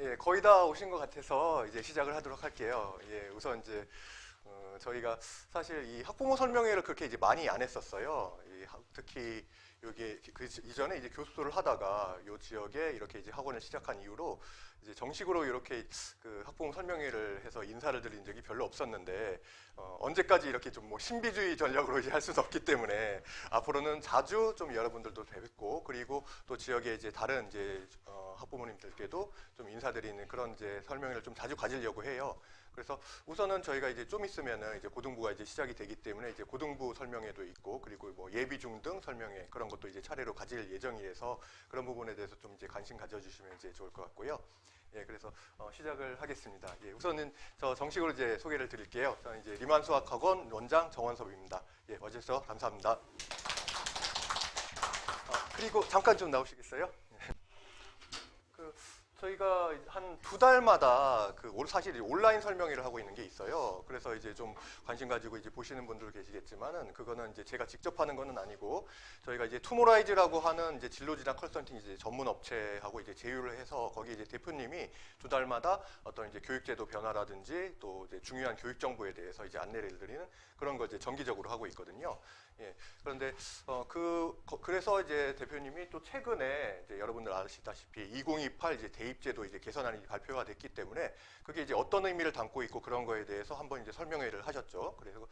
예, 거의 다 오신 것 같아서 이제 시작을 하도록 할게요. 예, 우선 이제 저희가 사실 이 학부모 설명회를 그렇게 이제 많이 안 했었어요. 특히 여기 그 이전에 이제 교수를 하다가 요 지역에 이렇게 이제 학원을 시작한 이후로 이제 정식으로 이렇게 그 학부모 설명회를 해서 인사를 드린 적이 별로 없었는데 언제까지 이렇게 좀 뭐 신비주의 전략으로 이제 할 수는 없기 때문에 앞으로는 자주 좀 여러분들도 뵙고 그리고 또 지역에 이제 다른 이제 학부모님들께도 좀 인사드리는 그런 이제 설명회를 좀 자주 가지려고 해요. 그래서 우선은 저희가 이제 좀 있으면은 이제 고등부가 이제 시작이 되기 때문에 이제 고등부 설명회도 있고 그리고 뭐 예비 중등 설명회 그런 것도 이제 차례로 가질 예정이라서 그런 부분에 대해서 좀 이제 관심 가져주시면 이제 좋을 것 같고요. 예, 그래서 시작을 하겠습니다. 예, 우선은 저 정식으로 이제 소개를 드릴게요. 저는 이제 리만수학학원 원장 정원섭입니다. 예, 어제서 감사합니다. 그리고 잠깐 좀 나오시겠어요? 그 저희가 한 두 달마다 사실 온라인 설명회를 하고 있는 게 있어요. 그래서 이제 좀 관심 가지고 이제 보시는 분들 계시겠지만은 그거는 이제 제가 직접 하는 거는 아니고 저희가 이제 투모라이즈라고 하는 이제 진로진학 컨설팅 이제 전문 업체하고 이제 제휴를 해서 거기 이제 대표님이 두 달마다 어떤 이제 교육제도 변화라든지 또 이제 중요한 교육 정보에 대해서 이제 안내를 드리는 그런 거 이제 정기적으로 하고 있거든요. 예. 그런데 그래서 이제 대표님이 또 최근에 이제 여러분들 아시다시피 2028 이제 대입제도 이제 개선안이 발표가 됐기 때문에 그게 이제 어떤 의미를 담고 있고 그런 거에 대해서 한번 이제 설명회를 하셨죠. 그래서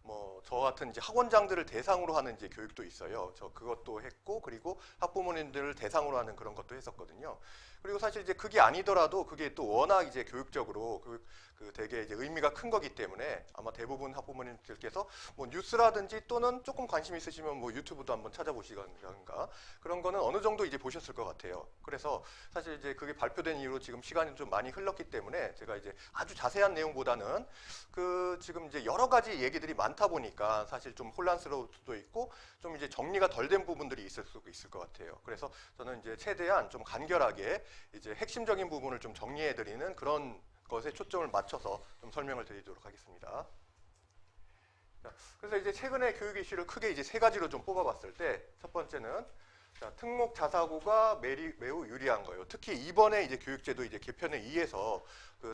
뭐 저 같은 이제 학원장들을 대상으로 하는 이제 교육도 있어요. 저 그것도 했고 그리고 학부모님들을 대상으로 하는 그런 것도 했었거든요. 그리고 사실 이제 그게 아니더라도 그게 또 워낙 이제 교육적으로 되게 이제 의미가 큰 거기 때문에 아마 대부분 학부모님들께서 뭐 뉴스라든지 또는 조금 관심 있으시면 뭐 유튜브도 한번 찾아보시던가 그런 거는 어느 정도 이제 보셨을 것 같아요. 그래서 사실 이제 그게 발표된 이후로 지금 시간이 좀 많이 흘렀기 때문에 제가 이제 아주 자세한 내용보다는 지금 이제 여러 가지 얘기들이 많다 보니까 사실 좀 혼란스러울 수도 있고 좀 이제 정리가 덜 된 부분들이 있을 수 있을 것 같아요. 그래서 저는 이제 최대한 좀 간결하게 이제 핵심적인 부분을 좀 정리해 드리는 그런 것에 초점을 맞춰서 좀 설명을 드리도록 하겠습니다. 자, 그래서 이제 최근에 교육 이슈를 크게 이제 세 가지로 좀 뽑아봤을 때 첫 번째는 자, 특목 자사고가 매우 유리한 거예요. 특히 이번에 이제 교육제도 이제 개편에 의해서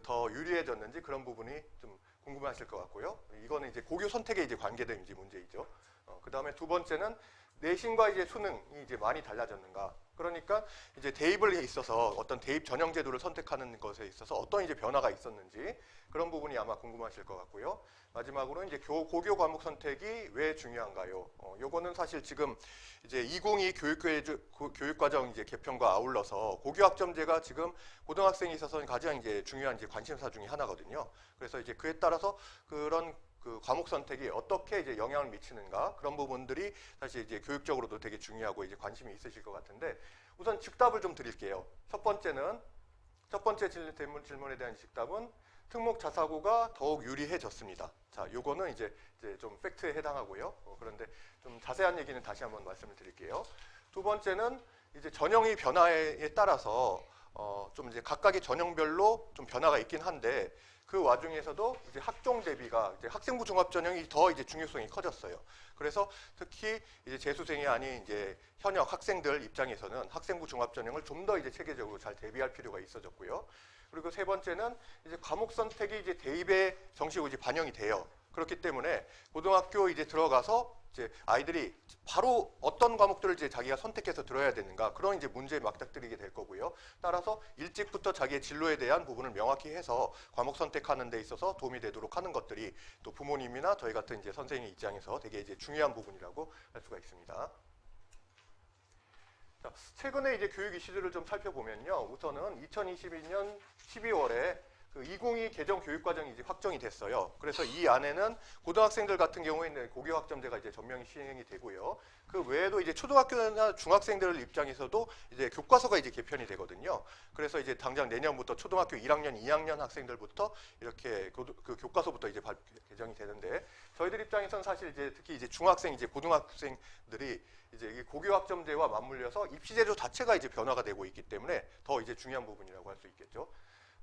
더 유리해졌는지 그런 부분이 좀 궁금하실 것 같고요. 이거는 이제 고교 선택에 이제 관계된 이제 문제이죠. 그 다음에 두 번째는 내신과 이제 수능이 이제 많이 달라졌는가. 그러니까 이제 대입을 있어서 어떤 대입 전형 제도를 선택하는 것에 있어서 어떤 이제 변화가 있었는지 그런 부분이 아마 궁금하실 것 같고요. 마지막으로 이제 고교 과목 선택이 왜 중요한가요? 요거는 사실 지금 이제 2022 교육과정 이제 개편과 아울러서 고교 학점제가 지금 고등학생에 있어서는 가장 이제 중요한 이제 관심사 중에 하나거든요. 그래서 이제 그에 따라서 그런 과목 선택이 어떻게 이제 영향을 미치는가 그런 부분들이 사실 이제 교육적으로도 되게 중요하고 이제 관심이 있으실 것 같은데 우선 즉답을 좀 드릴게요. 첫 번째 질문에 대한 즉답은 특목 자사고가 더욱 유리해졌습니다. 자, 요거는 이제 좀 팩트에 해당하고요. 그런데 좀 자세한 얘기는 다시 한번 말씀을 드릴게요. 두 번째는 이제 전형의 변화에 따라서 좀 이제 각각의 전형별로 좀 변화가 있긴 한데 그 와중에서도 이제 학종 대비가 이제 학생부 종합 전형이 더 이제 중요성이 커졌어요. 그래서 특히 이제 재수생이 아닌 이제 현역 학생들 입장에서는 학생부 종합 전형을 좀 더 이제 체계적으로 잘 대비할 필요가 있어졌고요. 그리고 세 번째는 이제 과목 선택이 이제 대입에 정식으로 이제 반영이 돼요. 그렇기 때문에 고등학교 이제 들어가서 이제 아이들이 바로 어떤 과목들을 이제 자기가 선택해서 들어야 되는가 그런 이제 문제에 맞닥뜨리게 될 거고요. 따라서 일찍부터 자기의 진로에 대한 부분을 명확히 해서 과목 선택하는 데 있어서 도움이 되도록 하는 것들이 또 부모님이나 저희 같은 이제 선생님 입장에서 되게 이제 중요한 부분이라고 할 수가 있습니다. 자, 최근에 이제 교육 이슈들을 좀 살펴보면요. 우선은 2022년 12월에 그 2022 개정 교육과정이 이제 확정이 됐어요. 그래서 이 안에는 고등학생들 같은 경우에는 고교 학점제가 이제 전면이 시행이 되고요. 그 외에도 이제 초등학교나 중학생들 입장에서도 이제 교과서가 이제 개편이 되거든요. 그래서 이제 당장 내년부터 초등학교 1학년, 2학년 학생들부터 이렇게 그 교과서부터 이제 개정이 되는데 저희들 입장에서는 사실 이제 특히 이제 중학생, 이제 고등학생들이 이제 고교 학점제와 맞물려서 입시 제도 자체가 이제 변화가 되고 있기 때문에 더 이제 중요한 부분이라고 할 수 있겠죠.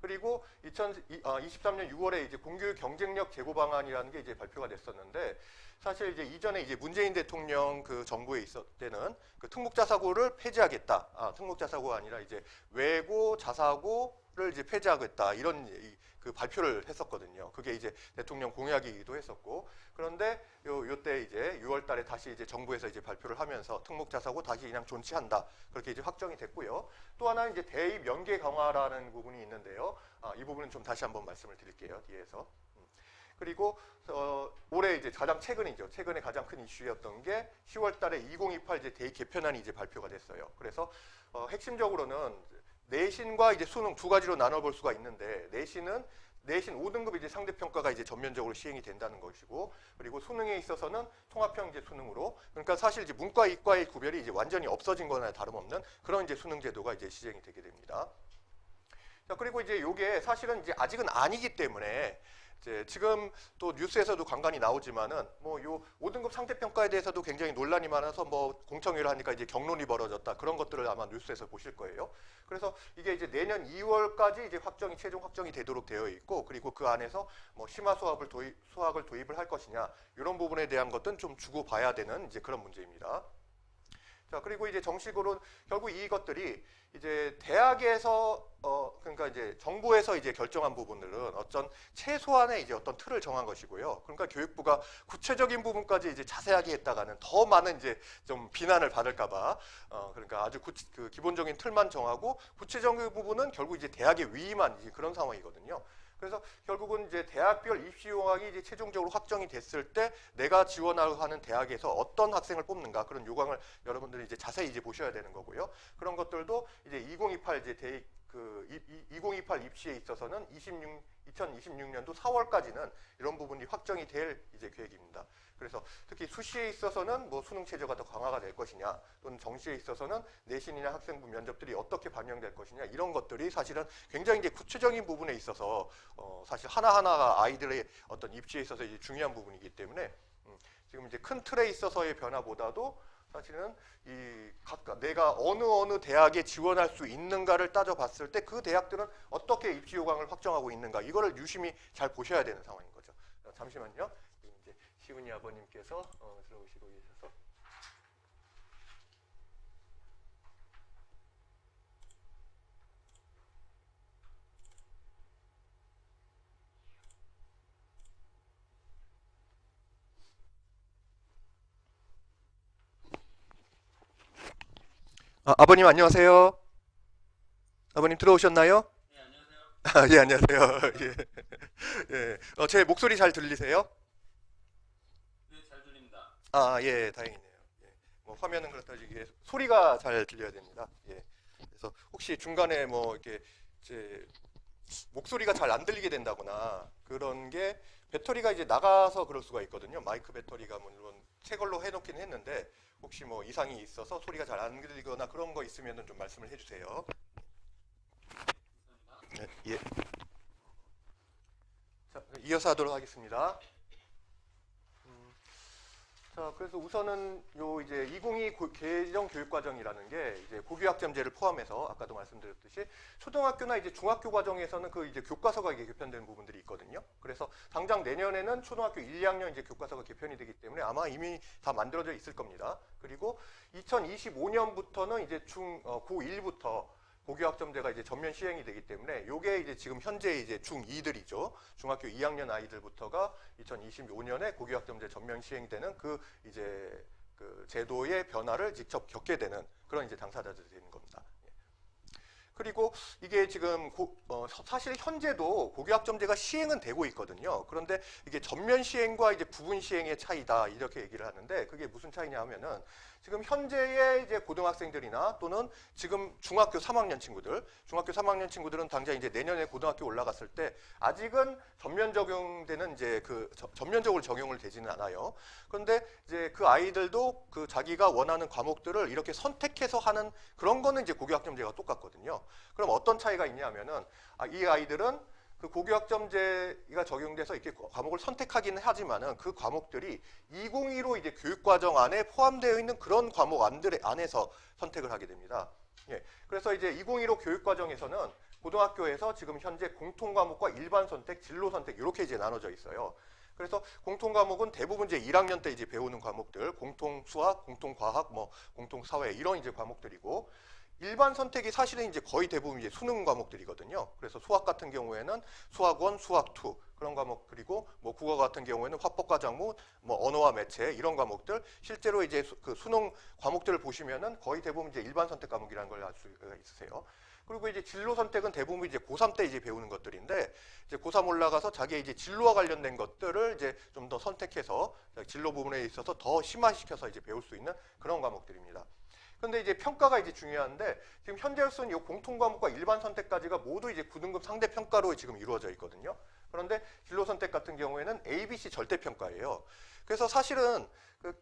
그리고 2023년 6월에 이제 공교육 경쟁력 제고 방안이라는 게 이제 발표가 됐었는데 사실 이제 이전에 이제 문재인 대통령 그 정부에 있을 때는 그 특목자사고를 폐지하겠다. 특목자사고가 아니라 이제 외고 자사고 이제 폐지하겠다 이런 그 발표를 했었거든요. 그게 이제 대통령 공약이기도 했었고, 그런데 요때 이제 6월달에 다시 이제 정부에서 이제 발표를 하면서 특목자사고 다시 그냥 존치한다 그렇게 이제 확정이 됐고요. 또 하나 이제 대입 연계 강화라는 부분이 있는데요. 이 부분은 좀 다시 한번 말씀을 드릴게요. 뒤에서. 그리고 올해 이제 가장 최근이죠. 최근에 가장 큰 이슈였던 게 10월달에 2028 이제 대입 개편안이 이제 발표가 됐어요. 그래서 핵심적으로는 내신과 이제 수능 두 가지로 나눠볼 수가 있는데, 내신 5등급 이제 상대평가가 이제 전면적으로 시행이 된다는 것이고, 그리고 수능에 있어서는 통합형 이제 수능으로, 그러니까 사실 이제 문과 이과의 구별이 이제 완전히 없어진 거나 다름없는 그런 이제 수능 제도가 이제 시행이 되게 됩니다. 자, 그리고 이제 요게 사실은 이제 아직은 아니기 때문에 이제 지금 또 뉴스에서도 간간히 나오지만은 뭐 요 5등급 상대평가에 대해서도 굉장히 논란이 많아서 뭐 공청회를 하니까 이제 경론이 벌어졌다 그런 것들을 아마 뉴스에서 보실 거예요. 그래서 이게 이제 내년 2월까지 이제 최종 확정이 되도록 되어 있고, 그리고 그 안에서 뭐 심화 수학을 도입을 할 것이냐 이런 부분에 대한 것들은 좀 주고 봐야 되는 이제 그런 문제입니다. 자, 그리고 이제 정식으로 결국 이것들이 이제 대학에서 그러니까 이제 정부에서 이제 결정한 부분들은 어떤 최소한의 이제 어떤 틀을 정한 것이고요. 그러니까 교육부가 구체적인 부분까지 이제 자세하게 했다가는 더 많은 이제 좀 비난을 받을까봐 그러니까 아주 그 기본적인 틀만 정하고 구체적인 부분은 결국 이제 대학의 위임한 이제 그런 상황이거든요. 그래서 결국은 이제 대학별 입시 요강이 이제 최종적으로 확정이 됐을 때 내가 지원하는 대학에서 어떤 학생을 뽑는가 그런 요강을 여러분들이 이제 자세히 이제 보셔야 되는 거고요. 그런 것들도 이제 2028 이제 2028 입시에 있어서는 2026년도 4월까지는 이런 부분이 확정이 될 이제 계획입니다. 그래서 특히 수시에 있어서는 뭐 수능 체제가 더 강화가 될 것이냐, 또는 정시에 있어서는 내신이나 학생부 면접들이 어떻게 반영될 것이냐, 이런 것들이 사실은 굉장히 이제 구체적인 부분에 있어서 사실 하나하나가 아이들의 어떤 입시에 있어서 이제 중요한 부분이기 때문에 지금 이제 큰 틀에 있어서의 변화보다도 사실은 내가 어느 대학에 지원할 수 있는가를 따져봤을 때 그 대학들은 어떻게 입시 요강을 확정하고 있는가, 이거를 유심히 잘 보셔야 되는 상황인 거죠. 잠시만요. 이제 시은이 아버님께서 들어오시고 계셔서. 아버님 안녕하세요. 아버님 들어오셨나요? 네, 안녕하세요. 예, 안녕하세요. 예. 예. 제 목소리 잘 들리세요? 네, 잘 들립니다. 예, 다행이네요. 예. 뭐 화면은 그렇다 이게 소리가 잘 들려야 됩니다. 예. 그래서 혹시 중간에 뭐 이렇게 제 목소리가 잘 안 들리게 된다거나 그런 게 배터리가 이제 나가서 그럴 수가 있거든요. 마이크 배터리가 물론 새 걸로 해놓긴 했는데 혹시 뭐 이상이 있어서 소리가 잘 안 들리거나 그런 거 있으면은 좀 말씀을 해주세요. 예. 자, 이어서 하도록 하겠습니다. 자, 그래서 우선은 요 이제 2022 개정 교육과정이라는 게 이제 고교학점제를 포함해서 아까도 말씀드렸듯이 초등학교나 이제 중학교 과정에서는 그 이제 교과서가 이게 개편되는 부분들이 있거든요. 그래서 당장 내년에는 초등학교 1, 2학년 이제 교과서가 개편이 되기 때문에 아마 이미 다 만들어져 있을 겁니다. 그리고 2025년부터는 이제 고1부터 고교학점제가 이제 전면 시행이 되기 때문에 요게 이제 지금 현재 이제 중2들이죠. 중학교 2학년 아이들부터가 2025년에 고교학점제 전면 시행되는 그 이제 그 제도의 변화를 직접 겪게 되는 그런 이제 당사자들이 되는 겁니다. 그리고 이게 지금 사실 현재도 고교학점제가 시행은 되고 있거든요. 그런데 이게 전면 시행과 이제 부분 시행의 차이다 이렇게 얘기를 하는데, 그게 무슨 차이냐 하면은 지금 현재의 이제 고등학생들이나 또는 지금 중학교 3학년 친구들은 당장 이제 내년에 고등학교 올라갔을 때 아직은 전면 적용되는 이제 전면적으로 적용을 되지는 않아요. 그런데 이제 그 아이들도 그 자기가 원하는 과목들을 이렇게 선택해서 하는 그런 거는 이제 고교학점제가 똑같거든요. 그럼 어떤 차이가 있냐면은 이 아이들은 그 고교학점제가 적용돼서 이렇게 과목을 선택하기는 하지만은 그 과목들이 2025 이제 교육과정 안에 포함되어 있는 그런 과목 안에서 선택을 하게 됩니다. 예. 그래서 이제 2015 교육과정에서는 고등학교에서 지금 현재 공통과목과 일반 선택, 진로 선택 이렇게 이제 나눠져 있어요. 그래서 공통 과목은 대부분 이제 1학년 때 이제 배우는 과목들, 공통 수학, 공통 과학, 뭐 공통 사회 이런 이제 과목들이고, 일반 선택이 사실은 이제 거의 대부분 이제 수능 과목들이거든요. 그래서 수학 같은 경우에는 수학 1, 수학 2 그런 과목, 그리고 뭐 국어 같은 경우에는 화법과 작문, 뭐 언어와 매체 이런 과목들, 실제로 이제 그 수능 과목들을 보시면은 거의 대부분 이제 일반 선택 과목이라는 걸 알 수가 있으세요. 그리고 이제 진로 선택은 대부분 이제 고3 때 이제 배우는 것들인데, 이제 고3 올라가서 자기의 이제 진로와 관련된 것들을 이제 좀 더 선택해서 진로 부분에 있어서 더 심화시켜서 이제 배울 수 있는 그런 과목들입니다. 근데 이제 평가가 이제 중요한데, 지금 현재로서는 이 공통 과목과 일반 선택까지가 모두 이제 9등급 상대 평가로 지금 이루어져 있거든요. 그런데 진로 선택 같은 경우에는 ABC 절대 평가예요. 그래서 사실은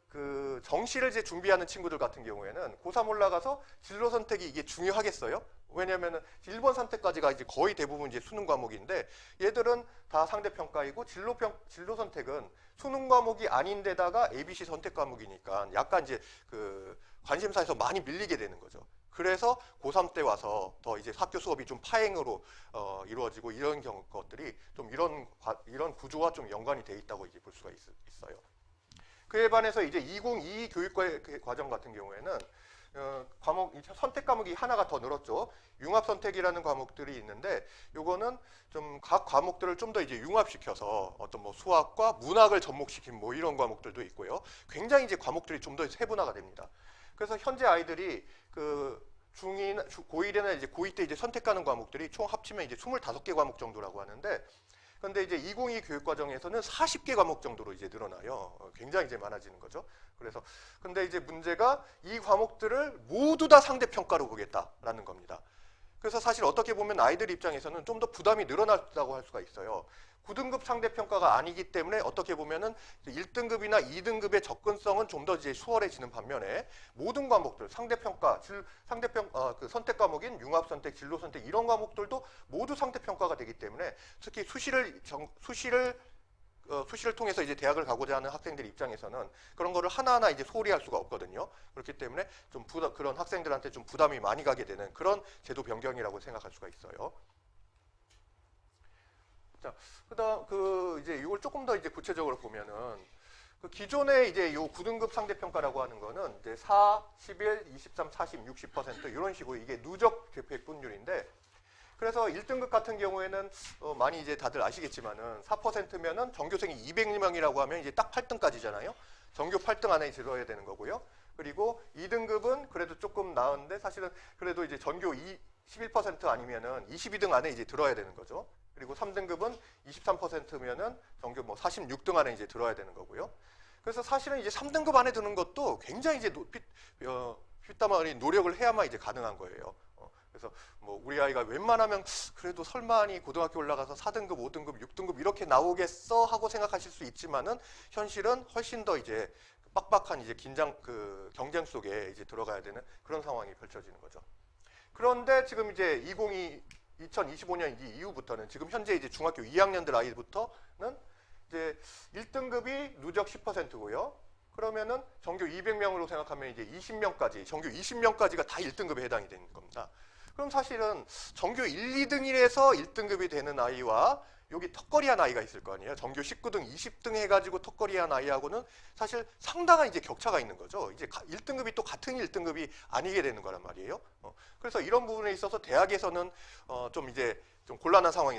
그 정시를 이제 준비하는 친구들 같은 경우에는 고3 올라가서 진로 선택이 이게 중요하겠어요? 왜냐면은 1번 선택까지가 이제 거의 대부분 이제 수능 과목인데, 얘들은 다 상대 평가이고 진로 선택은 수능 과목이 아닌데다가 ABC 선택 과목이니까 약간 이제 그 관심사에서 많이 밀리게 되는 거죠. 그래서 고3 때 와서 더 이제 학교 수업이 좀 파행으로 이루어지고 이런 것들이 좀 이런 구조와 좀 연관이 돼 있다고 이제 볼 수가 있어요. 그에 반해서 이제 2022 교육과정 같은 경우에는 선택 과목이 하나가 더 늘었죠. 융합 선택이라는 과목들이 있는데, 요거는 좀 각 과목들을 좀 더 이제 융합시켜서 어떤 뭐 수학과 문학을 접목시킨 뭐 이런 과목들도 있고요. 굉장히 이제 과목들이 좀 더 세분화가 됩니다. 그래서 현재 아이들이 그 고1이나 이제 고2 때 이제 선택하는 과목들이 총 합치면 이제 25개 과목 정도라고 하는데, 근데 이제 2022 교육과정에서는 40개 과목 정도로 이제 늘어나요. 굉장히 이제 많아지는 거죠. 그래서 근데 이제 문제가 이 과목들을 모두 다 상대 평가로 보겠다라는 겁니다. 그래서 사실 어떻게 보면 아이들 입장에서는 좀 더 부담이 늘어났다고 할 수가 있어요. 9등급 상대 평가가 아니기 때문에 어떻게 보면은 1등급이나 2등급의 접근성은 좀 더 이제 수월해지는 반면에, 모든 과목들 상대 평가, 그 선택 과목인 융합 선택, 진로 선택 이런 과목들도 모두 상대 평가가 되기 때문에, 특히 수시를 통해서 이제 대학을 가고자 하는 학생들 입장에서는 그런 거를 하나하나 이제 소홀히 할 수가 없거든요. 그렇기 때문에 좀 그런 학생들한테 좀 부담이 많이 가게 되는 그런 제도 변경이라고 생각할 수가 있어요. 자, 그다음 이제 이걸 조금 더 이제 구체적으로 보면은, 그 기존에 이제 요 9등급 상대 평가라고 하는 거는 이제 4, 11, 23, 40, 60% 이런 식으로 이게 누적 백분율인데, 그래서 1등급 같은 경우에는 많이 이제 다들 아시겠지만은 4%면은 전교생이 200명이라고 하면 이제 딱 8등까지잖아요. 전교 8등 안에 들어야 되는 거고요. 그리고 2등급은 그래도 조금 나은데, 사실은 그래도 이제 전교 11% 아니면은 22등 안에 이제 들어야 되는 거죠. 그리고 3등급은 23%면은 전교 뭐 46등 안에 이제 들어야 되는 거고요. 그래서 사실은 이제 3등급 안에 드는 것도 굉장히 이제 핏땀마리 노력을 해야만 이제 가능한 거예요. 그래서 뭐 우리 아이가 웬만하면 그래도 설마니 고등학교 올라가서 4등급, 5등급, 6등급 이렇게 나오겠어 하고 생각하실 수 있지만은, 현실은 훨씬 더 이제 빡빡한 이제 경쟁 속에 이제 들어가야 되는 그런 상황이 펼쳐지는 거죠. 그런데 지금 이제 2025년 이후부터는, 지금 현재 이제 중학교 2학년들 아이부터는 이제 1등급이 누적 10%고요. 그러면은 전교 200명으로 생각하면 이제 20명까지, 전교 20명까지가 다 1등급에 해당이 되는 겁니다. 그럼 사실은 전교 1, 2등이라서 1등급이 되는 아이와 여기 턱걸이한 아이가 있을 거 아니에요. 전교 19등, 20등 해가지고 턱걸이한 아이하고는 사실 상당한 이제 격차가 있는 거죠. 이제 1등급이 또 같은 1등급이 아니게 되는 거란 말이에요. 그래서 이런 부분에 있어서 대학에서는 좀 이제 좀 곤란한 상황이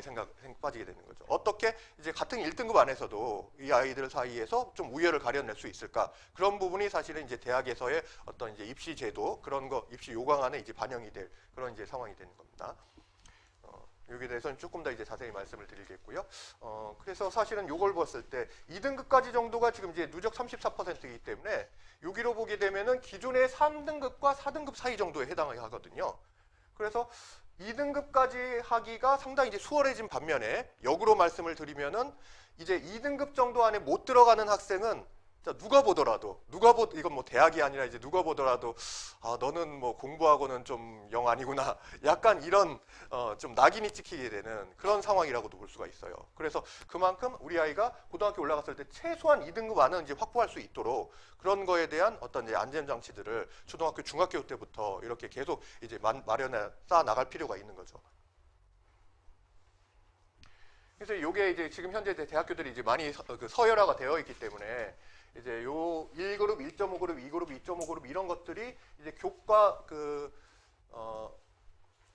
빠지게 되는 거죠. 어떻게 이제 같은 1등급 안에서도 이 아이들 사이에서 좀 우열을 가려낼 수 있을까? 그런 부분이 사실은 이제 대학에서의 어떤 이제 입시 제도, 그런 거, 입시 요강안에 이제 반영이 될 그런 이제 상황이 되는 겁니다. 여기에 대해서는 조금 더 이제 자세히 말씀을 드리겠고요. 그래서 사실은 요걸 봤을 때 2등급까지 정도가 지금 이제 누적 34%이기 때문에, 여기로 보게 되면은 기존의 3등급과 4등급 사이 정도에 해당을 하거든요. 그래서 2등급까지 하기가 상당히 이제 수월해진 반면에, 역으로 말씀을 드리면은 이제 2등급 정도 안에 못 들어가는 학생은 누가 보더라도, 이건 뭐 대학이 아니라 이제 누가 보더라도, 아, 너는 뭐 공부하고는 좀 영 아니구나. 약간 이런, 좀 낙인이 찍히게 되는 그런 상황이라고도 볼 수가 있어요. 그래서 그만큼 우리 아이가 고등학교 올라갔을 때 최소한 2등급 안은 이제 확보할 수 있도록 그런 거에 대한 어떤 이제 안전장치들을 초등학교, 중학교 때부터 이렇게 계속 이제 쌓아 나갈 필요가 있는 거죠. 그래서 이게 이제 지금 현재 대학교들이 이제 많이 서열화가 되어 있기 때문에, 이제 요 1그룹, 1.5그룹, 2그룹, 2.5그룹 이런 것들이 이제 교과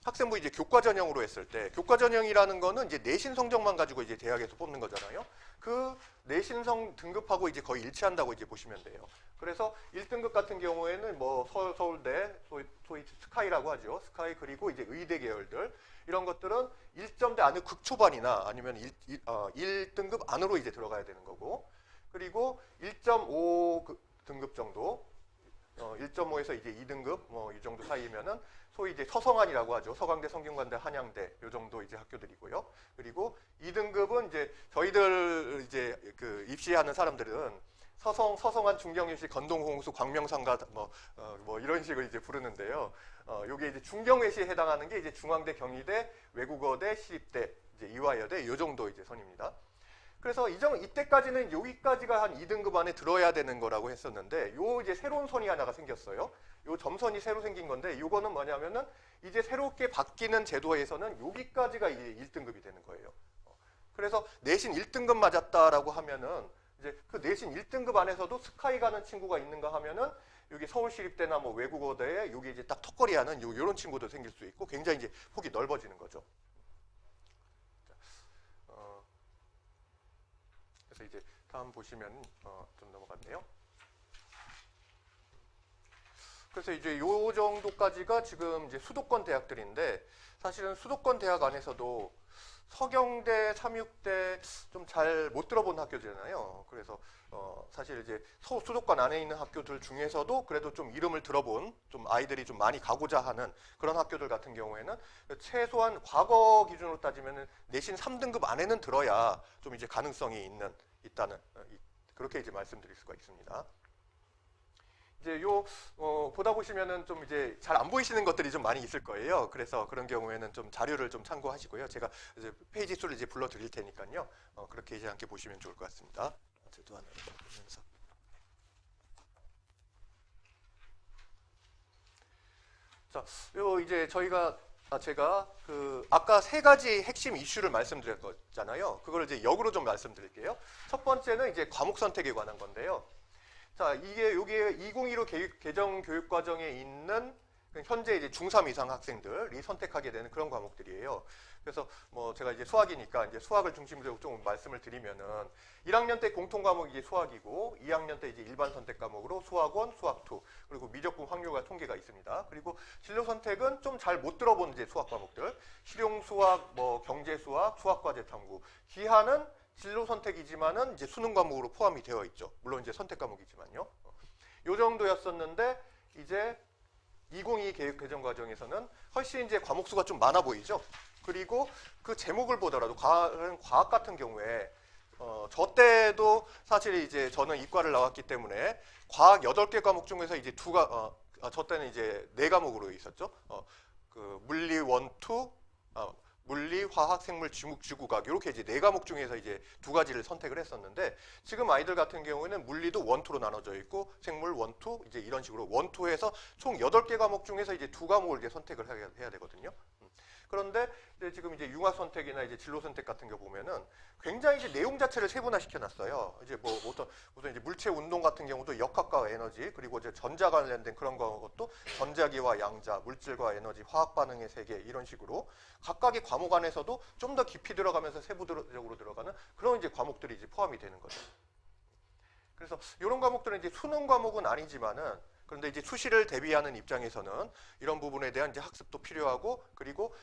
학생부 이제 교과 전형으로 했을 때, 교과 전형이라는 거는 이제 내신 성적만 가지고 이제 대학에서 뽑는 거잖아요. 그 내신 등급하고 이제 거의 일치한다고 이제 보시면 돼요. 그래서 1등급 같은 경우에는 뭐 서울대, 소위 스카이라고 하죠. 스카이, 그리고 이제 의대 계열들, 이런 것들은 1점대 안에 극초반이나 아니면 1등급 안으로 이제 들어가야 되는 거고, 그리고 1.5 등급 정도, 1.5에서 이제 2등급 뭐 이 정도 사이면은 소위 이제 서성한이라고 하죠. 서강대, 성균관대, 한양대 요 정도 이제 학교들이고요. 그리고 2등급은 이제 저희들 이제 그 입시하는 사람들은 서성한, 중경유시, 건동홍수, 광명상가 뭐 이런 식으로 이제 부르는데요. 요게 이제 중경외시에 해당하는 게 이제 중앙대, 경희대, 외국어대, 시립대, 이제 이화여대 요 정도 이제 선입니다. 그래서 이때까지는 여기까지가 한 2등급 안에 들어야 되는 거라고 했었는데, 요 이제 새로운 선이 하나가 생겼어요. 요 점선이 새로 생긴 건데, 요거는 뭐냐면은 이제 새롭게 바뀌는 제도에서는 여기까지가 이제 1등급이 되는 거예요. 그래서 내신 1등급 맞았다라고 하면은 이제 그 내신 1등급 안에서도 스카이 가는 친구가 있는가 하면은 여기 서울시립대나 뭐 외국어대에 여기 이제 딱 턱걸이 하는 요런 친구도 생길 수 있고, 굉장히 이제 폭이 넓어지는 거죠. 그래서 이제 다음 보시면 좀 넘어갔네요. 그래서 이제 요 정도까지가 지금 이제 수도권 대학들인데, 사실은 수도권 대학 안에서도 서경대, 삼육대 좀 잘 못 들어본 학교잖아요. 그래서 사실 이제 수도권 안에 있는 학교들 중에서도 그래도 좀 이름을 들어본, 좀 아이들이 좀 많이 가고자 하는 그런 학교들 같은 경우에는 최소한 과거 기준으로 따지면 내신 3등급 안에는 들어야 좀 이제 가능성이 있다는 그렇게 이제 말씀드릴 수가 있습니다. 이제 보다 보시면은 좀 이제 잘 안 보이시는 것들이 좀 많이 있을 거예요. 그래서 그런 경우에는 좀 자료를 좀 참고하시고요. 제가 이제 페이지 수를 이제 불러 드릴 테니까요. 그렇게 이제 함께 보시면 좋을 것 같습니다. 저도 하나 보면서. 자, 이제 제가 아까 세 가지 핵심 이슈를 말씀드렸잖아요. 그걸 이제 역으로 좀 말씀드릴게요. 첫 번째는 이제 과목 선택에 관한 건데요. 자, 여기에 2015 개정 교육 과정에 있는 현재 이제 중3 이상 학생들이 선택하게 되는 그런 과목들이에요. 그래서 뭐 제가 이제 수학이니까 이제 수학을 중심으로 좀 말씀을 드리면은 1학년 때 공통 과목이 이제 수학이고, 2학년 때 이제 일반 선택 과목으로 수학 1, 수학 2, 그리고 미적분, 확률과 통계가 있습니다. 그리고 진로 선택은 좀 잘 못 들어본 이제 수학 과목들, 실용 수학, 뭐 경제 수학, 수학과제 탐구, 기하는 진로 선택이지만은 이제 수능 과목으로 포함이 되어 있죠. 물론 이제 선택 과목이지만요. 요 정도였었는데 이제 2022 개육 개정 과정에서는 훨씬 이제 과목 수가 좀 많아 보이죠. 그리고 그 제목을 보더라도 과학 같은 경우에 저 때도 사실 이제 저는 이과를 나왔기 때문에 과학 8개 과목 중에서 이제 저 때는 이제 4과목으로 있었죠. 그 물리 1, 2, 물리, 화학, 생물, 지구과학 이렇게 이제 4과목 중에서 이제 2가지를 선택을 했었는데, 지금 아이들 같은 경우에는 물리도 1, 2로 나눠져 있고, 생물 1, 2 이제 이런 식으로 1, 2에서 총 8개 과목 중에서 이제 2과목을 이제 선택을 해야 되거든요. 그런데 이제 지금 이제 융합 선택이나 이제 진로 선택 같은 거 보면은 굉장히 이제 내용 자체를 세분화시켜 놨어요. 이제 뭐 우선 이제 물체 운동 같은 경우도 역학과 에너지, 그리고 이제 전자 관련된 그런 것도 전자기와 양자, 물질과 에너지, 화학 반응의 세계, 이런 식으로 각각의 과목 안에서도 좀 더 깊이 들어가면서 세부적으로 들어가는 그런 이제 과목들이 이제 포함이 되는 거죠. 그래서 이런 과목들은 이제 수능 과목은 아니지만은, 그런데 이제 수시를 대비하는 입장에서는 이런 부분에 대한 이제 학습도 필요하고, 그리고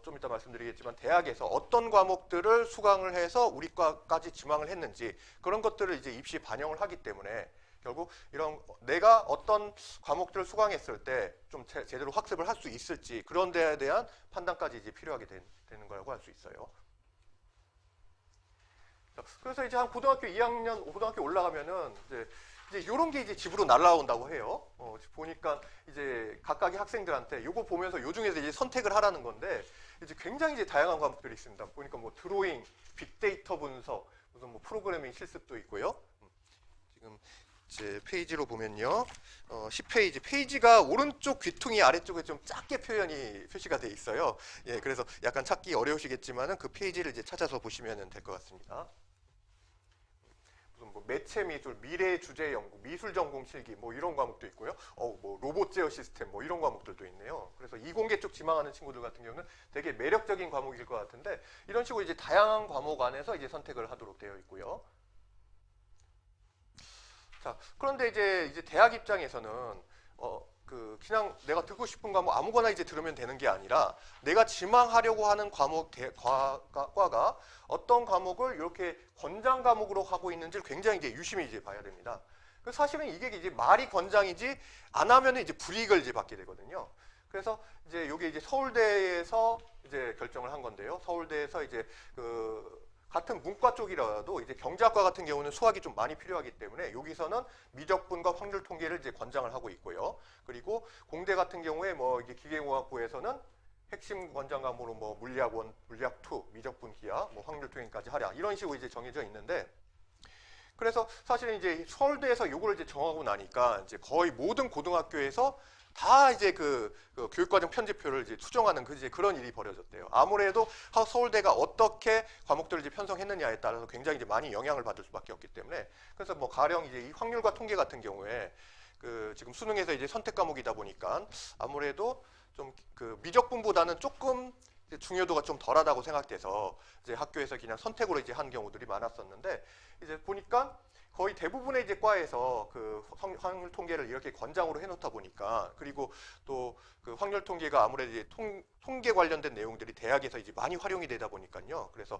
좀 이따 말씀드리겠지만 대학에서 어떤 과목들을 수강을 해서 우리 과까지 지망을 했는지 그런 것들을 이제 입시에 반영을 하기 때문에 결국 이런 내가 어떤 과목들을 수강했을 때 좀 제대로 학습을 할 수 있을지 그런 데에 대한 판단까지 이제 필요하게 되는 거라고 할 수 있어요. 그래서 이제 한 고등학교 2학년, 고등학교 올라가면은 이제 이런 게 이제 집으로 날라온다고 해요. 보니까 이제 각각의 학생들한테 요거 보면서 요 중에서 이제 선택을 하라는 건데, 이제 굉장히 이제 다양한 과목들이 있습니다. 보니까 뭐 드로잉, 빅데이터 분석, 무슨 뭐 프로그래밍 실습도 있고요. 지금 제 페이지로 보면요. 10페이지, 페이지가 오른쪽 귀퉁이 아래쪽에 좀 작게 표시가 돼 있어요. 예, 그래서 약간 찾기 어려우시겠지만은 그 페이지를 이제 찾아서 보시면 될 것 같습니다. 무슨 뭐 매체 미술, 미래 주제 연구, 미술 전공 실기 뭐 이런 과목도 있고요. 뭐 로봇 제어 시스템 뭐 이런 과목들도 있네요. 그래서 이공계 쪽 지망하는 친구들 같은 경우는 되게 매력적인 과목일 것 같은데 이런 식으로 이제 다양한 과목 안에서 이제 선택을 하도록 되어 있고요. 자, 그런데 이제 대학 입장에서는 그냥 내가 듣고 싶은 과목 아무거나 이제 들으면 되는 게 아니라 내가 지망하려고 하는 과가 어떤 과목을 이렇게 권장 과목으로 하고 있는지를 굉장히 이제 유심히 이제 봐야 됩니다. 사실은 이게 이제 말이 권장이지 안 하면은 이제 불이익을 이제 받게 되거든요. 그래서 이제 이게 이제 서울대에서 이제 결정을 한 건데요. 서울대에서 이제 같은 문과 쪽이라도 이제 경제학과 같은 경우는 수학이 좀 많이 필요하기 때문에 여기서는 미적분과 확률 통계를 이제 권장을 하고 있고요. 그리고 공대 같은 경우에 뭐 이게 기계공학부에서는 핵심 권장 과목으로 뭐 물리학 1, 물리학 2, 미적분 기하, 뭐 확률 통계까지 하랴 이런 식으로 이제 정해져 있는데 그래서 사실은 이제 서울대에서 요거를 이제 정하고 나니까 이제 거의 모든 고등학교에서 다 이제 그 교육과정 편집표를 이제 수정하는 이제 그런 일이 벌어졌대요. 아무래도 서울대가 어떻게 과목들을 이제 편성했느냐에 따라서 굉장히 이제 많이 영향을 받을 수밖에 없기 때문에 그래서 뭐 가령 이제 이 확률과 통계 같은 경우에 지금 수능에서 이제 선택 과목이다 보니까 아무래도 좀 미적분보다는 조금 중요도가 좀 덜하다고 생각돼서 이제 학교에서 그냥 선택으로 이제 한 경우들이 많았었는데 이제 보니까 거의 대부분의 이제 과에서 확률 통계를 이렇게 권장으로 해놓다 보니까 그리고 또 확률 통계가 아무래도 이제 통계 관련된 내용들이 대학에서 이제 많이 활용이 되다 보니까요. 그래서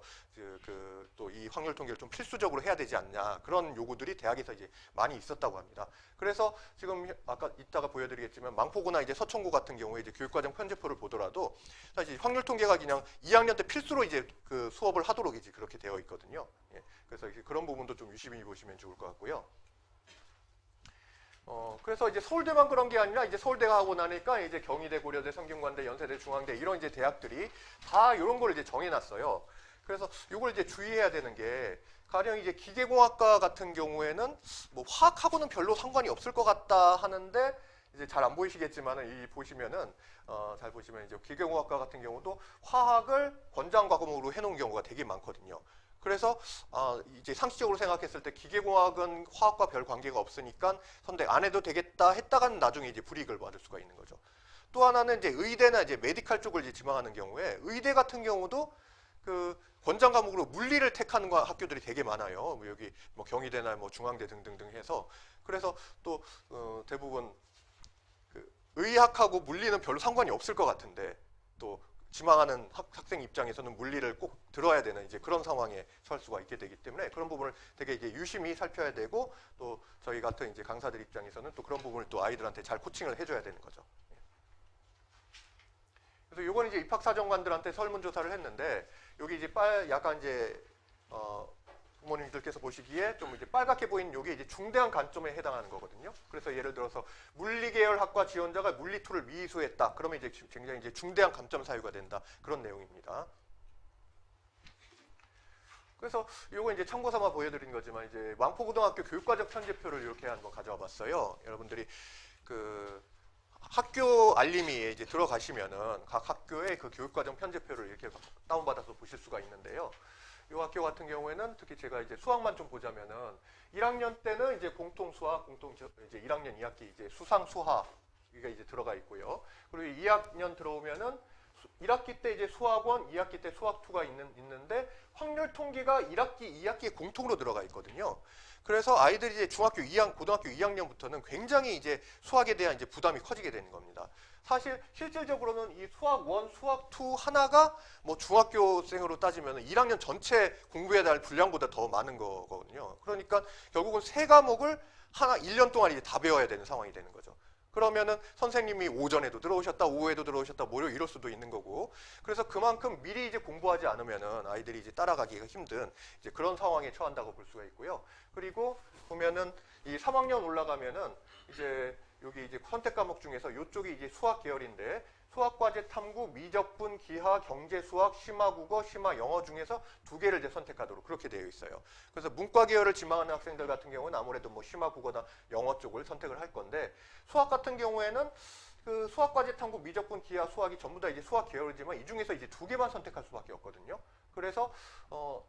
또 이 확률 통계를 좀 필수적으로 해야 되지 않냐 그런 요구들이 대학에서 이제 많이 있었다고 합니다. 그래서 지금 아까 이따가 보여드리겠지만 망포구나 이제 서천구 같은 경우에 이제 교육과정 편집표를 보더라도 사실 확률 통계가 그냥 2학년 때 필수로 이제 수업을 하도록 이제 그렇게 되어 있거든요. 예. 그래서 그런 부분도 좀 유심히 보시면 좋을 것 같고요. 그래서 이제 서울대만 그런 게 아니라 이제 서울대가 하고 나니까 이제 경희대, 고려대, 성균관대, 연세대, 중앙대 이런 이제 대학들이 다 이런 걸 이제 정해놨어요. 그래서 이걸 이제 주의해야 되는 게 가령 이제 기계공학과 같은 경우에는 뭐 화학하고는 별로 상관이 없을 것 같다 하는데 이제 잘 안 보이시겠지만은 이 보시면은 잘 보시면 이제 기계공학과 같은 경우도 화학을 권장 과목으로 해놓은 경우가 되게 많거든요. 그래서 이제 상식적으로 생각했을 때 기계공학은 화학과 별 관계가 없으니까 선택 안 해도 되겠다 했다가는 나중에 이제 불이익을 받을 수가 있는 거죠. 또 하나는 이제 의대나 이제 메디칼 쪽을 이제 지망하는 경우에 의대 같은 경우도 권장 과목으로 물리를 택하는 학교들이 되게 많아요. 뭐 여기 뭐 경희대나 뭐 중앙대 등등등 해서 그래서 또 대부분 의학하고 물리는 별로 상관이 없을 것 같은데 또 지망하는 학생 입장에서는 물리를 꼭 들어야 되는 이제 그런 상황에 처할 수가 있게 되기 때문에 그런 부분을 되게 이제 유심히 살펴야 되고 또 저희 같은 이제 강사들 입장에서는 또 그런 부분을 또 아이들한테 잘 코칭을 해줘야 되는 거죠. 그래서 요건 이제 입학사정관들한테 설문조사를 했는데 여기 이제 약간 이제 부모님들께서 보시기에 좀 이제 빨갛게 보이는 요게 이제 중대한 관점에 해당하는 거거든요. 그래서 예를 들어서 물리계열 학과 지원자가 물리2를 미수했다. 그러면 이제 굉장히 이제 중대한 감점 사유가 된다. 그런 내용입니다. 그래서 요거 이제 참고 삼아 보여드린 거지만 이제 왕포고등학교 교육과정 편집표를 이렇게 한번 가져와 봤어요. 여러분들이 학교 알림이에 이제 들어가시면은 각 학교의 교육과정 편집표를 이렇게 다운받아서 보실 수가 있는데요. 이 학교 같은 경우에는 특히 제가 이제 수학만 좀 보자면은 1학년 때는 이제 공통 수학, 이제 1학년 2학기 이제 수상 수학 이게 이제 들어가 있고요. 그리고 2학년 들어오면은 1학기 때 이제 수학원, 2학기 때 수학2가 있는데 확률 통계가 1학기, 2학기에 공통으로 들어가 있거든요. 그래서 아이들이 이제 고등학교 2학년부터는 굉장히 이제 수학에 대한 이제 부담이 커지게 되는 겁니다. 사실 실질적으로는 이 수학 1, 수학 2 하나가 뭐 중학교생으로 따지면 1학년 전체 공부해야 할 분량보다 더 많은 거거든요. 그러니까 결국은 세 과목을 1년 동안 이제 다 배워야 되는 상황이 되는 거죠. 그러면은 선생님이 오전에도 들어오셨다, 오후에도 들어오셨다, 뭐 이럴 수도 있는 거고. 그래서 그만큼 미리 이제 공부하지 않으면은 아이들이 이제 따라가기가 힘든 이제 그런 상황에 처한다고 볼 수가 있고요. 그리고 보면은 이 3학년 올라가면은 이제 여기 이제 선택 과목 중에서 이쪽이 이제 수학 계열인데 수학과제 탐구, 미적분, 기하, 경제수학, 심화국어, 심화영어 중에서 2개를 이제 선택하도록 그렇게 되어 있어요. 그래서 문과 계열을 지망하는 학생들 같은 경우는 아무래도 뭐 심화국어나 영어 쪽을 선택을 할 건데 수학 같은 경우에는 수학과제 탐구, 미적분, 기하, 수학이 전부 다 이제 수학 계열이지만 이 중에서 이제 2개만 선택할 수밖에 없거든요. 그래서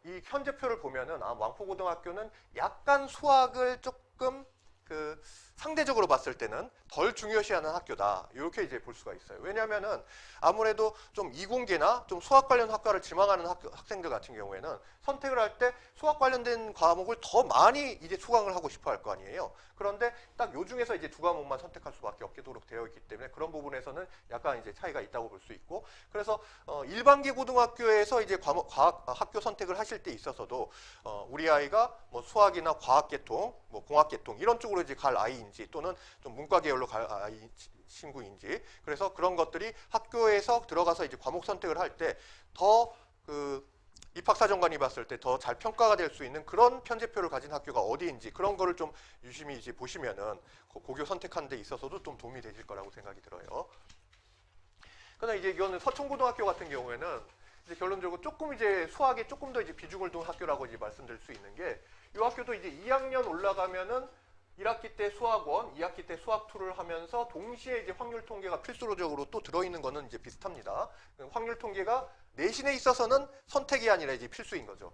이 현재표를 보면은 왕포고등학교는 약간 수학을 조금 그 상대적으로 봤을 때는 덜 중요시하는 학교다. 이렇게 이제 볼 수가 있어요. 왜냐하면은 아무래도 좀 이공계나 좀 수학 관련 학과를 지망하는 학생들 같은 경우에는 선택을 할 때 수학 관련된 과목을 더 많이 이제 수강을 하고 싶어 할 거 아니에요. 그런데 딱 요 중에서 이제 두 과목만 선택할 수밖에 없도록 되어 있기 때문에 그런 부분에서는 약간 이제 차이가 있다고 볼 수 있고, 그래서 일반계 고등학교에서 이제 과학 학교 선택을 하실 때 있어서도 우리 아이가 뭐 수학이나 과학계통, 뭐 공학계통 이런 쪽으로 이제 갈 아이인지 또는 좀 문과 계열로 갈 아이 친구인지, 그래서 그런 것들이 학교에서 들어가서 이제 과목 선택을 할 때 더 그 입학사정관이 봤을 때 더 잘 평가가 될 수 있는 그런 편제표를 가진 학교가 어디인지 그런 거를 좀 유심히 이제 보시면은 고교 선택하는 데 있어서도 좀 도움이 되실 거라고 생각이 들어요. 그러나 이제 이거는 서천고등학교 같은 경우에는 이제 결론적으로 조금 이제 수학에 조금 더 이제 비중을 둔 학교라고 이제 말씀드릴 수 있는 게, 이 학교도 이제 2학년 올라가면은 1학기 때 수학 1, 2학기 때 수학 2를 하면서 동시에 이제 확률 통계가 필수적으로 또 들어있는 거는 이제 비슷합니다. 확률 통계가 내신에 있어서는 선택이 아니라 이제 필수인 거죠.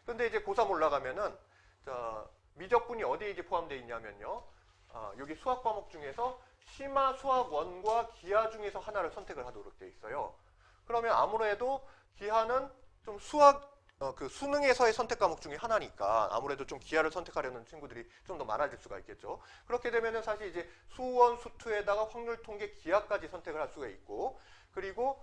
근데 이제 고3 올라가면은 자, 미적분이 어디에 이제 포함되어 있냐면요. 여기 수학 과목 중에서 심화 수학 1과 기하 중에서 하나를 선택을 하도록 되어 있어요. 그러면 아무래도 기하는 좀 수학 그 수능에서의 선택 과목 중에 하나니까 아무래도 좀 기하를 선택하려는 친구들이 좀 더 많아질 수가 있겠죠. 그렇게 되면은 사실 이제 수1, 수2에다가 확률 통계 기하까지 선택을 할 수가 있고, 그리고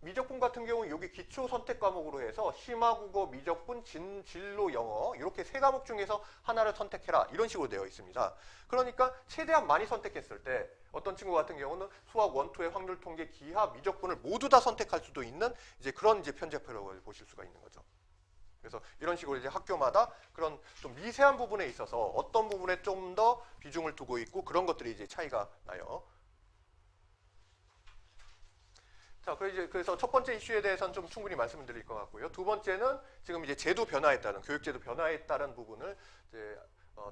미적분 같은 경우는 여기 기초 선택 과목으로 해서 심화 국어, 미적분, 진로 영어 이렇게 세 과목 중에서 하나를 선택해라 이런 식으로 되어 있습니다. 그러니까 최대한 많이 선택했을 때 어떤 친구 같은 경우는 수학 1, 2의 확률 통계, 기하, 미적분을 모두 다 선택할 수도 있는 이제 그런 이제 편제표라고 보실 수가 있는 거죠. 그래서 이런 식으로 이제 학교마다 그런 좀 미세한 부분에 있어서 어떤 부분에 좀 더 비중을 두고 있고 그런 것들이 이제 차이가 나요. 자, 그래서 첫 번째 이슈에 대해서는 좀 충분히 말씀을 드릴 것 같고요. 두 번째는 지금 이제 제도 변화에 따른, 교육제도 변화에 따른 부분을 이제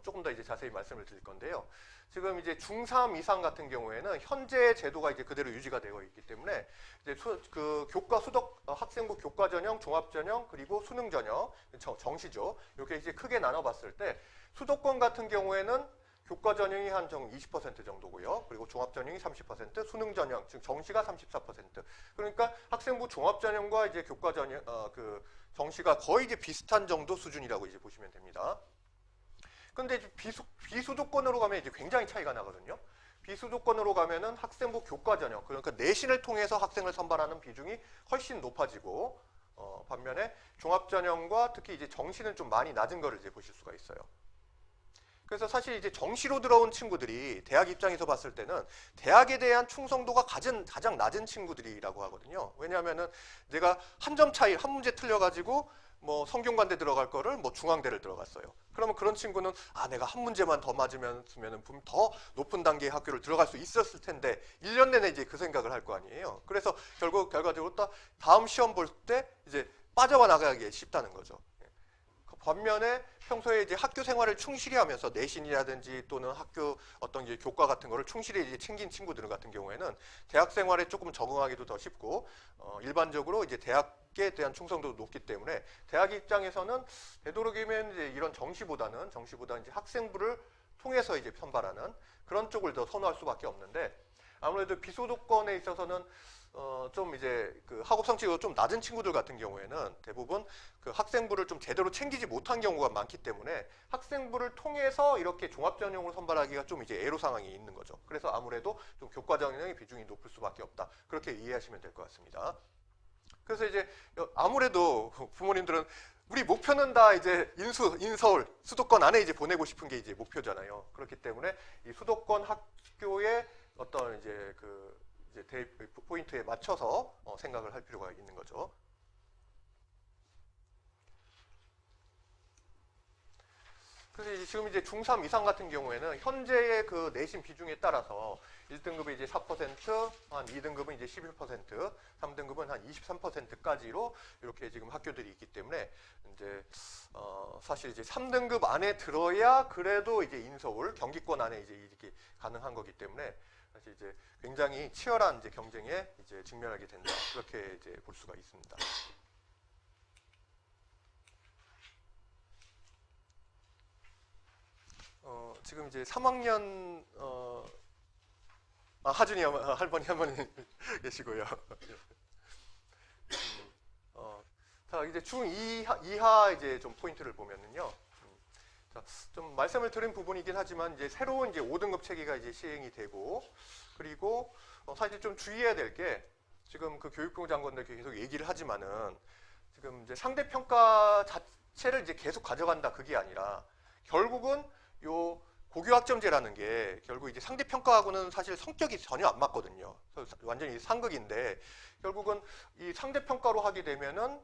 조금 더 이제 자세히 말씀을 드릴 건데요. 지금 이제 중3 이상 같은 경우에는 현재 제도가 이제 그대로 유지가 되어 있기 때문에 이제 그 교과 수덕 학생부 교과 전형, 종합 전형, 그리고 수능 전형, 정시죠. 이렇게 이제 크게 나눠봤을 때 수도권 같은 경우에는 교과 전형이 한 20% 정도고요. 그리고 종합 전형이 30%, 수능 전형, 즉 정시가 34%. 그러니까 학생부 종합 전형과 이제 교과 전형, 그 정시가 거의 이제 비슷한 정도 수준이라고 이제 보시면 됩니다. 근데 비수도권으로 가면 이제 굉장히 차이가 나거든요. 비수도권으로 가면은 학생부 교과 전형, 그러니까 내신을 통해서 학생을 선발하는 비중이 훨씬 높아지고, 반면에 종합 전형과 특히 이제 정시는 좀 많이 낮은 거를 이제 보실 수가 있어요. 그래서 사실 이제 정시로 들어온 친구들이 대학 입장에서 봤을 때는 대학에 대한 충성도가 가장 낮은 친구들이라고 하거든요. 왜냐하면은 내가 한 점 차이, 한 문제 틀려가지고 뭐 성균관대 들어갈 거를 뭐 중앙대를 들어갔어요. 그러면 그런 친구는 내가 한 문제만 더 맞으면은 더 높은 단계의 학교를 들어갈 수 있었을 텐데 1년 내내 이제 그 생각을 할 거 아니에요. 그래서 결과적으로 또 다음 시험 볼 때 이제 빠져나가기 쉽다는 거죠. 반면에 평소에 이제 학교 생활을 충실히 하면서 내신이라든지 또는 학교 어떤 이제 교과 같은 거를 충실히 이제 챙긴 친구들 같은 경우에는 대학 생활에 조금 적응하기도 더 쉽고, 일반적으로 이제 대학에 대한 충성도도 높기 때문에 대학 입장에서는 되도록이면 이제 이런 정시보다는 이제 학생부를 통해서 이제 선발하는 그런 쪽을 더 선호할 수밖에 없는데, 아무래도 비수도권에 있어서는 좀 이제 그 학업 성취가 좀 낮은 친구들 같은 경우에는 대부분 그 학생부를 좀 제대로 챙기지 못한 경우가 많기 때문에 학생부를 통해서 이렇게 종합 전형으로 선발하기가 좀 이제 애로 상황이 있는 거죠. 그래서 아무래도 좀 교과 전형의 비중이 높을 수밖에 없다. 그렇게 이해하시면 될 것 같습니다. 그래서 이제 아무래도 부모님들은 우리 목표는 다 이제 인서울 수도권 안에 이제 보내고 싶은 게 이제 목표잖아요. 그렇기 때문에 이 수도권 학교의 어떤 이제 그 이제 포인트에 맞춰서 생각을 할 필요가 있는 거죠. 그래서 지금 이제 중3 이상 같은 경우에는 현재의 그 내신 비중에 따라서 1등급이 이제 4%, 한 2등급은 이제 11%, 3등급은 한 23%까지로 이렇게 지금 학교들이 있기 때문에 이제 사실 이제 3등급 안에 들어야 그래도 이제 인서울, 경기권 안에 이제 이렇게 가능한 거기 때문에 사실 이제 굉장히 치열한 이제 경쟁에 이제 직면하게 된다. 그렇게 이제 볼 수가 있습니다. 지금 이제 3학년 하준이 할머니 계시고요. 자, 이제 중2하 이제 좀 포인트를 보면은요. 자, 좀 말씀을 드린 부분이긴 하지만 이제 새로운 이제 5등급 체계가 이제 시행이 되고, 그리고 사실 좀 주의해야 될 게, 지금 그 교육부 장관들 계속 얘기를 하지만은 지금 이제 상대 평가 자체를 이제 계속 가져간다, 그게 아니라 결국은 요 고교학점제라는 게 결국 이제 상대 평가하고는 사실 성격이 전혀 안 맞거든요. 완전히 상극인데, 결국은 이 상대 평가로 하게 되면은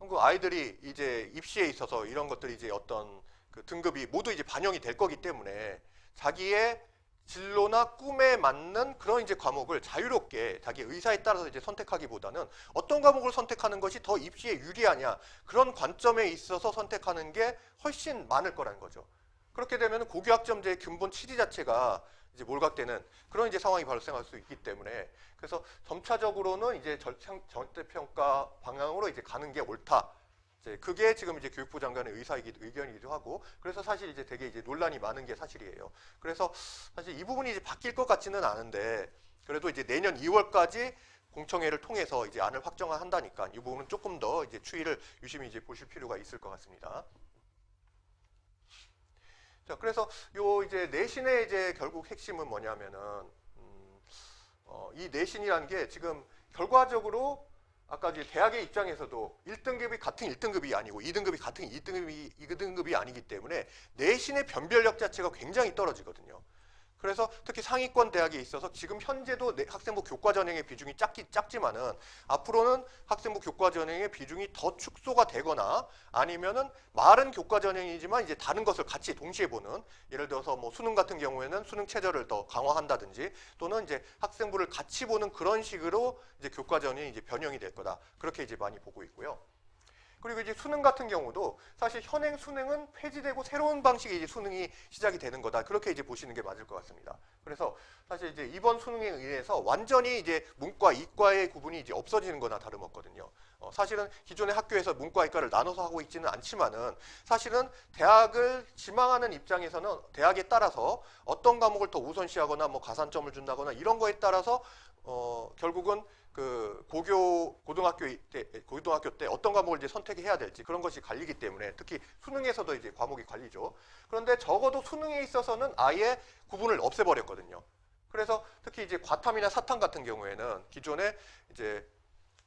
그 아이들이 이제 입시에 있어서 이런 것들이 이제 어떤 그 등급이 모두 이제 반영이 될 거기 때문에 자기의 진로나 꿈에 맞는 그런 이제 과목을 자유롭게 자기 의사에 따라서 이제 선택하기보다는 어떤 과목을 선택하는 것이 더 입시에 유리하냐, 그런 관점에 있어서 선택하는 게 훨씬 많을 거라는 거죠. 그렇게 되면 고교학점제의 근본 취지 자체가 이제 몰각되는 그런 이제 상황이 발생할 수 있기 때문에, 그래서 점차적으로는 이제 절대평가 방향으로 이제 가는 게 옳다. 이제 그게 지금 이제 교육부 장관의 의견이기도 하고, 그래서 사실 이제 되게 이제 논란이 많은 게 사실이에요. 그래서 사실 이 부분이 이제 바뀔 것 같지는 않은데, 그래도 이제 내년 2월까지 공청회를 통해서 이제 안을 확정한다니까 이 부분은 조금 더 이제 추이를 유심히 이제 보실 필요가 있을 것 같습니다. 자, 그래서 요 이제 내신의 이제 결국 핵심은 뭐냐면은 이 내신이라는 게 지금 결과적으로 아까 이제 대학의 입장에서도 1등급이 같은 1등급이 아니고 2등급이 같은 2등급이 아니기 때문에 내신의 변별력 자체가 굉장히 떨어지거든요. 그래서 특히 상위권 대학에 있어서 지금 현재도 학생부 교과 전형의 비중이 작지만은 앞으로는 학생부 교과 전형의 비중이 더 축소가 되거나 아니면은 말은 교과 전형이지만 이제 다른 것을 같이 동시에 보는, 예를 들어서 뭐 수능 같은 경우에는 수능 체제를 더 강화한다든지 또는 이제 학생부를 같이 보는 그런 식으로 이제 교과 전형이 이제 변형이 될 거다. 그렇게 이제 많이 보고 있고요. 그리고 이제 수능 같은 경우도 사실 현행 수능은 폐지되고 새로운 방식의 이제 수능이 시작이 되는 거다. 그렇게 이제 보시는 게 맞을 것 같습니다. 그래서 사실 이제 이번 수능에 의해서 완전히 이제 문과, 이과의 구분이 이제 없어지는 거나 다름없거든요. 사실은 기존의 학교에서 문과, 이과를 나눠서 하고 있지는 않지만은 사실은 대학을 지망하는 입장에서는 대학에 따라서 어떤 과목을 더 우선시하거나 뭐 가산점을 준다거나 이런 거에 따라서 결국은 그 고등학교 때 어떤 과목을 이제 선택해야 될지 그런 것이 갈리기 때문에 특히 수능에서도 이제 과목이 갈리죠. 그런데 적어도 수능에 있어서는 아예 구분을 없애버렸거든요. 그래서 특히 이제 과탐이나 사탐 같은 경우에는 기존에 이제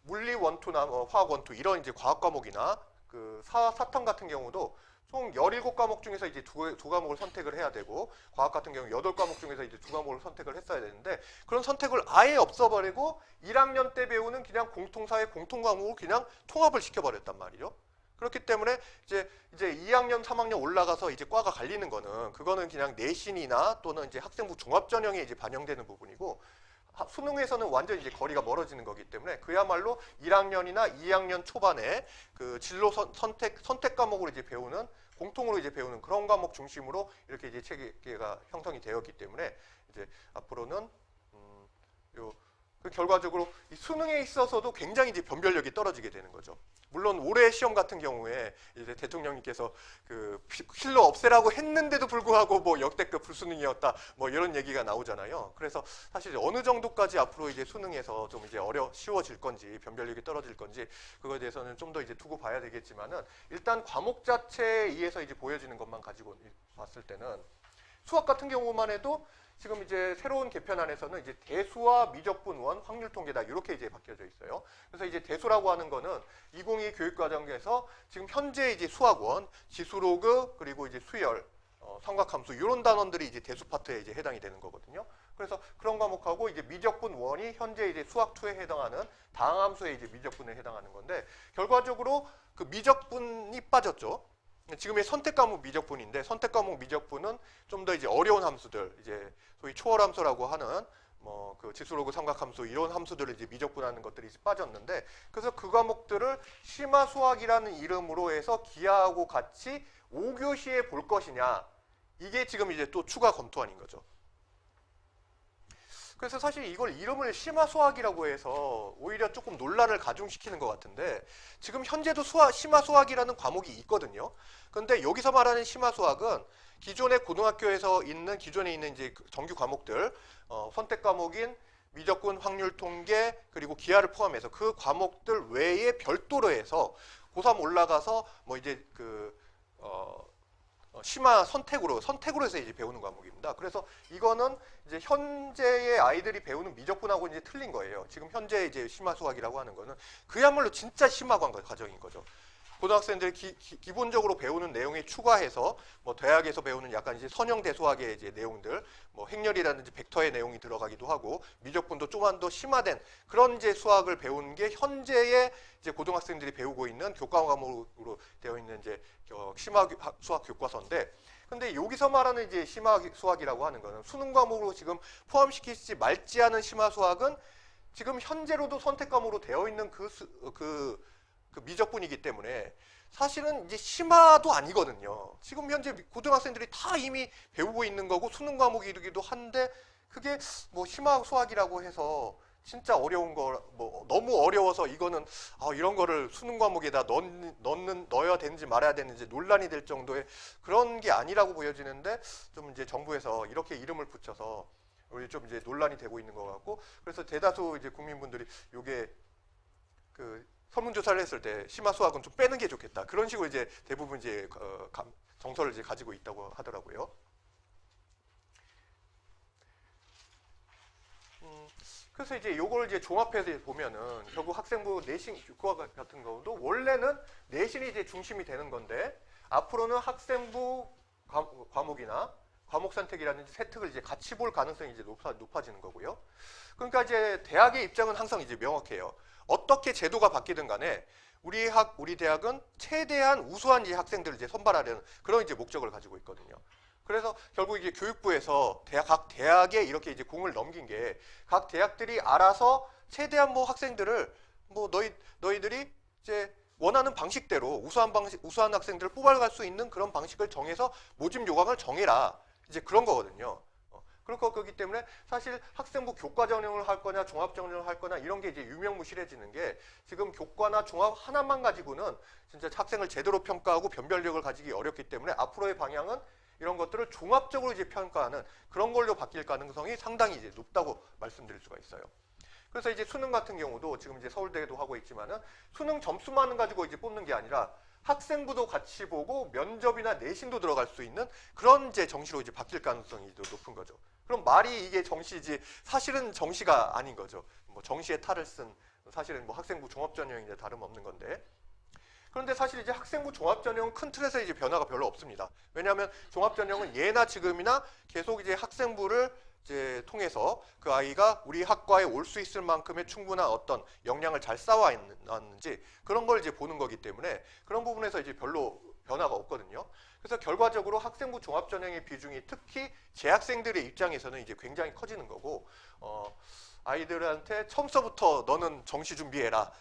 물리 원투나 뭐 화학 원투 이런 이제 과학 과목이나 그 사탐 같은 경우도 총 17과목 중에서 이제 두 과목을 선택을 해야 되고, 과학 같은 경우 8과목 중에서 이제 2과목을 선택을 했어야 되는데, 그런 선택을 아예 없어버리고 1학년 때 배우는 그냥 공통사회 공통과목을 그냥 통합을 시켜버렸단 말이죠. 그렇기 때문에 이제 2학년, 3학년 올라가서 이제 과가 갈리는 거는 그거는 그냥 내신이나 또는 이제 학생부 종합전형에 이제 반영되는 부분이고, 수능에서는 완전히 이제 거리가 멀어지는 거기 때문에 그야말로 1학년이나 2학년 초반에 그 진로 선택 과목으로 이제 배우는, 공통으로 이제 배우는 그런 과목 중심으로 이렇게 이제 체계가 형성이 되었기 때문에 이제 앞으로는 그 결과적으로 이 수능에 있어서도 굉장히 이제 변별력이 떨어지게 되는 거죠. 물론 올해 시험 같은 경우에 이제 대통령님께서 그 필러 없애라고 했는데도 불구하고 뭐 역대급 불수능이었다 뭐 이런 얘기가 나오잖아요. 그래서 사실 어느 정도까지 앞으로 이제 수능에서 좀 이제 쉬워질 건지 변별력이 떨어질 건지 그거에 대해서는 좀 더 이제 두고 봐야 되겠지만은, 일단 과목 자체에 의해서 이제 보여지는 것만 가지고 봤을 때는 수학 같은 경우만 해도 지금 이제 새로운 개편안에서는 이제 대수와 미적분원, 확률 통계다 이렇게 이제 바뀌어져 있어요. 그래서 이제 대수라고 하는 거는 2022 교육과정에서 지금 현재 이제 수학원, 지수로그 그리고 이제 수열, 삼각함수 이런 단원들이 이제 대수 파트에 이제 해당이 되는 거거든요. 그래서 그런 과목하고 이제 미적분원이 현재 이제 수학2에 해당하는 다항함수에 이제 미적분에 해당하는 건데, 결과적으로 그 미적분이 빠졌죠. 지금의 선택 과목 미적분인데, 선택 과목 미적분은 좀 더 이제 어려운 함수들, 이제 소위 초월 함수라고 하는 뭐 그 지수로그 삼각함수 이런 함수들을 이제 미적분하는 것들이 이제 빠졌는데, 그래서 그 과목들을 심화 수학이라는 이름으로 해서 기하하고 같이 5교시에 볼 것이냐, 이게 지금 이제 또 추가 검토안인 거죠. 그래서 사실 이걸 이름을 심화수학이라고 해서 오히려 조금 논란을 가중시키는 것 같은데 지금 현재도 심화수학이라는 과목이 있거든요. 그런데 여기서 말하는 심화수학은 기존의 고등학교에서 있는 기존에 있는 이제 정규 과목들 선택 과목인 미적분, 확률 통계 그리고 기하를 포함해서 그 과목들 외에 별도로 해서 고3 올라가서 뭐 이제 심화 선택으로 해서 이제 배우는 과목입니다. 그래서 이거는 이제 현재의 아이들이 배우는 미적분하고 이제 틀린 거예요. 지금 현재 이제 심화 수학이라고 하는 거는 그야말로 진짜 심화 과정인 거죠. 고등학생들이 기본적으로 배우는 내용에 추가해서 뭐 대학에서 배우는 약간 이제 선형 대수학의 이제 내용들, 뭐 행렬이라든지 벡터의 내용이 들어가기도 하고 미적분도 조금 더 심화된 그런 이제 수학을 배우는 게 현재의 이제 고등학생들이 배우고 있는 교과 과목으로 되어 있는 이제 심화 수학 교과서인데, 근데 여기서 말하는 이제 심화 수학이라고 하는 거는 수능 과목으로 지금 포함시키지 말지 않은 심화 수학은 지금 현재로도 선택 과목으로 되어 있는 그 미적분이기 때문에 사실은 이제 심화도 아니거든요. 지금 현재 고등학생들이 다 이미 배우고 있는 거고 수능 과목이기도 한데 그게 뭐 심화 수학이라고 해서 진짜 어려운 거 뭐 너무 어려워서 이거는 이런 거를 수능 과목에다 넣어야 되는지 말아야 되는지 논란이 될 정도의 그런 게 아니라고 보여지는데 좀 이제 정부에서 이렇게 이름을 붙여서 우리 좀 이제 논란이 되고 있는 것 같고, 그래서 대다수 이제 국민분들이 요게 설문조사를 했을 때 심화 수학은 좀 빼는 게 좋겠다. 그런 식으로 이제 대부분 이제 정서를 이제 가지고 있다고 하더라고요. 그래서 이제 요걸 이제 종합해서 보면은 결국 학생부 내신 교과 같은 경우도 원래는 내신이 이제 중심이 되는 건데 앞으로는 학생부 과목이나 과목 선택이라든지 세특을 이제 같이 볼 가능성이 이제 높아지는 거고요. 그러니까 이제 대학의 입장은 항상 이제 명확해요. 어떻게 제도가 바뀌든 간에 우리 대학은 최대한 우수한 이제 학생들을 이제 선발하려는 그런 이제 목적을 가지고 있거든요. 그래서 결국 이제 교육부에서 각 대학에 이렇게 이제 공을 넘긴 게 각 대학들이 알아서 최대한 뭐 학생들을 뭐 너희들이 이제 원하는 방식대로 우수한 학생들을 뽑아갈 수 있는 그런 방식을 정해서 모집 요강을 정해라. 이제 그런 거거든요. 그럴 거기 때문에 사실 학생부 교과 전형을 할 거냐 종합 전형을 할 거냐 이런 게 이제 유명무실해지는 게 지금 교과나 종합 하나만 가지고는 진짜 학생을 제대로 평가하고 변별력을 가지기 어렵기 때문에 앞으로의 방향은 이런 것들을 종합적으로 이제 평가하는 그런 걸로 바뀔 가능성이 상당히 이제 높다고 말씀드릴 수가 있어요. 그래서 이제 수능 같은 경우도 지금 이제 서울대도 하고 있지만은 수능 점수만 가지고 이제 뽑는 게 아니라 학생부도 같이 보고 면접이나 내신도 들어갈 수 있는 그런 이제 정시로 이제 바뀔 가능성이 높은 거죠. 그럼 말이 이게 정시지 사실은 정시가 아닌 거죠. 뭐 정시의 탈을 쓴 사실은 뭐 학생부 종합전형이 다름없는 건데. 그런데 사실 이제 학생부 종합전형은 큰 틀에서 이제 변화가 별로 없습니다. 왜냐하면 종합전형은 예나 지금이나 계속 이제 학생부를 이제 통해서 그 아이가 우리 학과에 올 수 있을 만큼의 충분한 어떤 역량을 잘 쌓아왔는지 그런 걸 이제 보는 거기 때문에 그런 부분에서 이제 별로 변화가 없거든요. 그래서 결과적으로 학생부 종합전형의 비중이 특히 재학생들의 입장에서는 이제 굉장히 커지는 거고, 아이들한테 처음서부터 너는 정시 준비해라.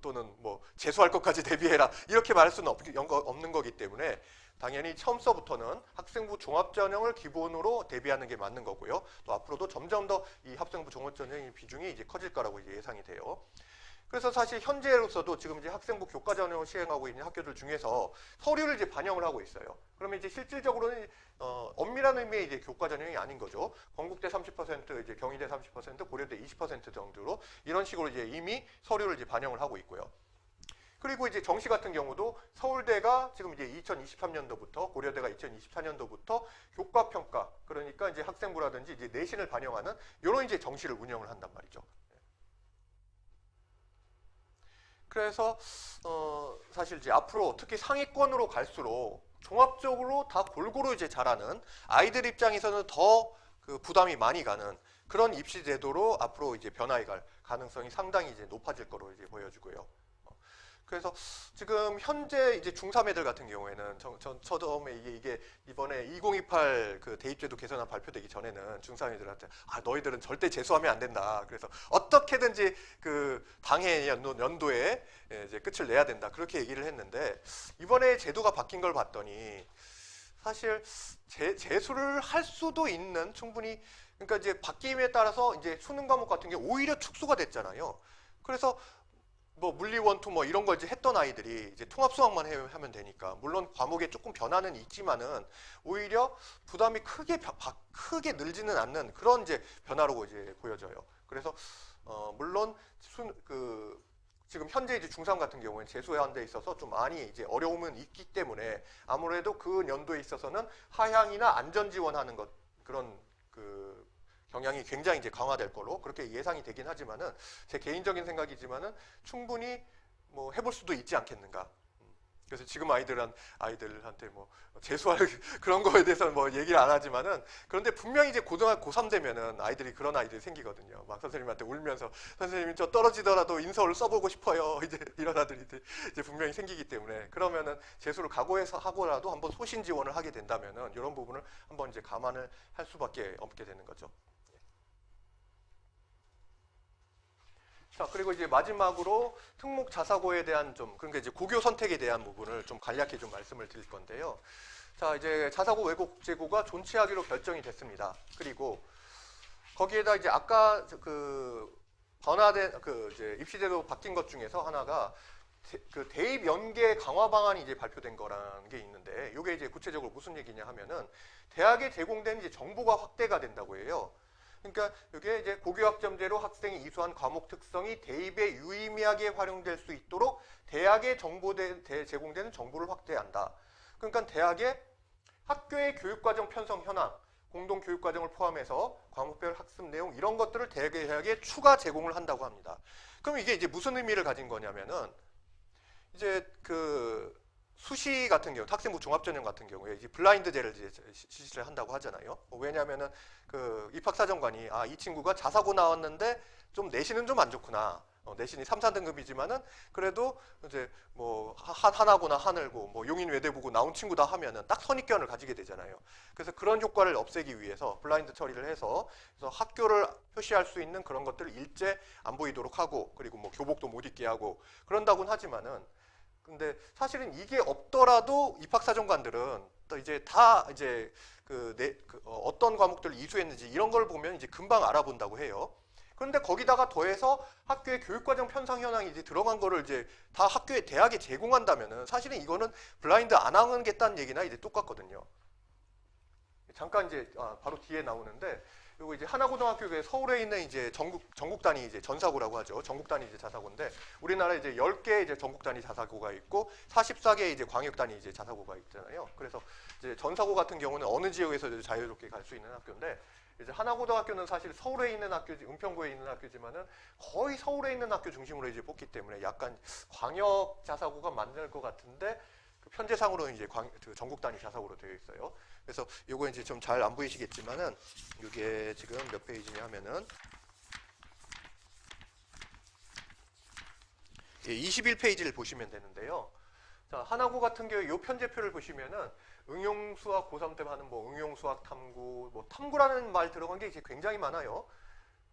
또는 뭐 재수할 것까지 대비해라 이렇게 말할 수는 없는 거기 때문에 당연히 처음서부터는 학생부 종합전형을 기본으로 대비하는 게 맞는 거고요. 또 앞으로도 점점 더 이 학생부 종합전형의 비중이 이제 커질 거라고 이제 예상이 돼요. 그래서 사실 현재로서도 지금 이제 학생부 교과전형을 시행하고 있는 학교들 중에서 서류를 이제 반영을 하고 있어요. 그러면 이제 실질적으로는 엄밀한 의미의 이제 교과전형이 아닌 거죠. 건국대 30%, 이제 경희대 30%, 고려대 20% 정도로 이런 식으로 이제 이미 서류를 이제 반영을 하고 있고요. 그리고 이제 정시 같은 경우도 서울대가 지금 이제 2023년도부터 고려대가 2024년도부터 교과평가 그러니까 이제 학생부라든지 이제 내신을 반영하는 이런 이제 정시를 운영을 한단 말이죠. 그래서 사실 이제 앞으로 특히 상위권으로 갈수록 종합적으로 다 골고루 이제 잘하는 아이들 입장에서는 더 그 부담이 많이 가는 그런 입시 제도로 앞으로 이제 변화해 갈 가능성이 상당히 이제 높아질 거로 이제 보여지고요. 그래서 지금 현재 이제 중3 애들 같은 경우에는 저 처음에 이게 이번에 2028 그 대입제도 개선안 발표되기 전에는 중3 애들한테 너희들은 절대 재수하면 안 된다. 그래서 어떻게든지 그 당해 연도에 이제 끝을 내야 된다. 그렇게 얘기를 했는데 이번에 제도가 바뀐 걸 봤더니 사실 재수를 할 수도 있는 충분히 그러니까 이제 바뀜에 따라서 이제 수능 과목 같은 게 오히려 축소가 됐잖아요. 그래서 뭐 물리 원투 뭐 이런 걸 이제 했던 아이들이 이제 통합 수학만 하면 되니까 물론 과목에 조금 변화는 있지만은 오히려 부담이 크게 늘지는 않는 그런 이제 변화로 이제 보여져요. 그래서 물론 지금 현재 이제 중3 같은 경우에는 재수하는 데 있어서 좀 많이 이제 어려움은 있기 때문에 아무래도 그 연도에 있어서는 하향이나 안전 지원하는 것 그런 그 경향이 굉장히 이제 강화될 걸로 그렇게 예상이 되긴 하지만은 제 개인적인 생각이지만은 충분히 뭐 해볼 수도 있지 않겠는가. 그래서 지금 아이들한테 뭐 재수할 그런 거에 대해서는 뭐 얘기를 안 하지만은 그런데 분명히 이제 고등학교 고3 되면은 그런 아이들이 생기거든요. 막 선생님한테 울면서 선생님 저 떨어지더라도 인서울을 써보고 싶어요. 이제 이런 아들이 이제 분명히 생기기 때문에 그러면은 재수를 각오해서 하고라도 한번 소신 지원을 하게 된다면은 이런 부분을 한번 이제 감안을 할 수밖에 없게 되는 거죠. 자, 그리고 이제 마지막으로 특목 자사고에 대한 그러니까 이제 고교 선택에 대한 부분을 좀 간략히 좀 말씀을 드릴 건데요. 자, 이제 자사고 외국제고가 존치하기로 결정이 됐습니다. 그리고 거기에다 이제 아까 변화된 이제 입시제도 바뀐 것 중에서 하나가 대입 연계 강화 방안이 이제 발표된 거라는 게 있는데 이게 이제 구체적으로 무슨 얘기냐 하면은 대학에 제공된 이제 정보가 확대가 된다고 해요. 그러니까 이게 이제 고교학점제로 학생이 이수한 과목 특성이 대입에 유의미하게 활용될 수 있도록 대학에 제공되는 정보를 확대한다. 그러니까 대학의 학교의 교육과정 편성 현황, 공동교육과정을 포함해서 과목별 학습 내용 이런 것들을 대학에 추가 제공을 한다고 합니다. 그럼 이게 이제 무슨 의미를 가진 거냐면은 이제 수시 같은 경우, 학생부 종합전형 같은 경우에 이제 블라인드제를 이제 실시를 한다고 하잖아요. 왜냐하면은 입학사정관이 이 친구가 자사고 나왔는데 좀 내신은 좀 안 좋구나. 내신이 3, 4등급이지만은 그래도 이제 뭐 하나고나 하늘고 뭐 용인 외대부고 나온 친구다 하면은 딱 선입견을 가지게 되잖아요. 그래서 그런 효과를 없애기 위해서 블라인드 처리를 해서 그래서 학교를 표시할 수 있는 그런 것들을 일제 안 보이도록 하고 그리고 뭐 교복도 못 입게 하고 그런다고는 하지만은 근데 사실은 이게 없더라도 입학사정관들은 또 이제 다 이제 어떤 과목들을 이수했는지 이런 걸 보면 이제 금방 알아본다고 해요. 그런데 거기다가 더해서 학교의 교육과정 편성 현황이 이제 들어간 거를 이제 다 대학에 제공한다면은 사실은 이거는 블라인드 안 하겠다는 얘기나 이제 똑같거든요. 잠깐 이제 바로 뒤에 나오는데 그리고 이제 하나고등학교에 서울에 있는 이제 전국 단위 이제 전사고라고 하죠. 전국 단위 이제 자사고인데 우리나라에 이제 10개 이제 전국 단위 자사고가 있고 44개 이제 광역 단위 이제 자사고가 있잖아요. 그래서 이제 전사고 같은 경우는 어느 지역에서도 자유롭게 갈 수 있는 학교인데 이제 하나고등학교는 사실 서울에 있는 학교지 은평구에 있는 학교지만은 거의 서울에 있는 학교 중심으로 이제 뽑기 때문에 약간 광역 자사고가 맞는 것 같은데 현재상으로는 이제 전국 단위 자사고로 되어 있어요. 그래서 요거 이제 좀 잘 안 보이시겠지만은 이게 지금 몇 페이지냐 하면은 21페이지를 보시면 되는데요. 자, 하나고 같은 경우에 요 편제표를 보시면은 응용수학 고3 때 하는 뭐 응용수학 탐구, 뭐 탐구라는 말 들어간 게 이제 굉장히 많아요.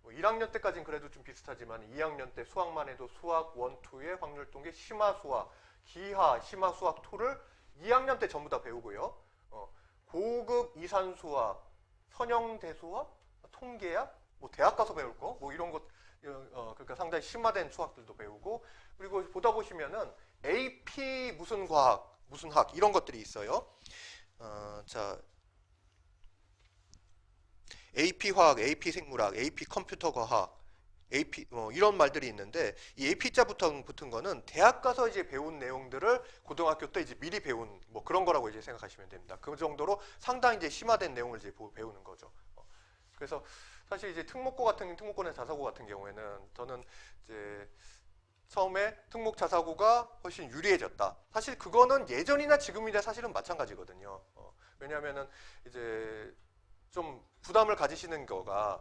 뭐 1학년 때까지는 그래도 좀 비슷하지만 2학년 때 수학만 해도 수학 1, 2의 확률 통계, 심화수학, 기하, 심화수학 2를 2학년 때 전부 다 배우고요. 고급 이산수학, 선형대수학, 통계학, 뭐 대학 가서 배울 거, 뭐 이런 것, 그러니까 상당히 심화된 수학들도 배우고, 그리고 보다 보시면은 AP 무슨 과학, 무슨 학 이런 것들이 있어요. 자, AP 화학, AP 생물학, AP 컴퓨터 과학, AP 이런 말들이 있는데 이 AP자 붙은 거는 대학 가서 이제 배운 내용들을 고등학교 때 이제 미리 배운 뭐 그런 거라고 이제 생각하시면 됩니다. 그 정도로 상당히 이제 심화된 내용을 이제 배우는 거죠. 그래서 사실 이제 특목고의 자사고 같은 경우에는 저는 이제 처음에 특목 자사고가 훨씬 유리해졌다. 사실 그거는 예전이나 지금이나 사실은 마찬가지거든요. 왜냐하면은 이제 좀 부담을 가지시는 거가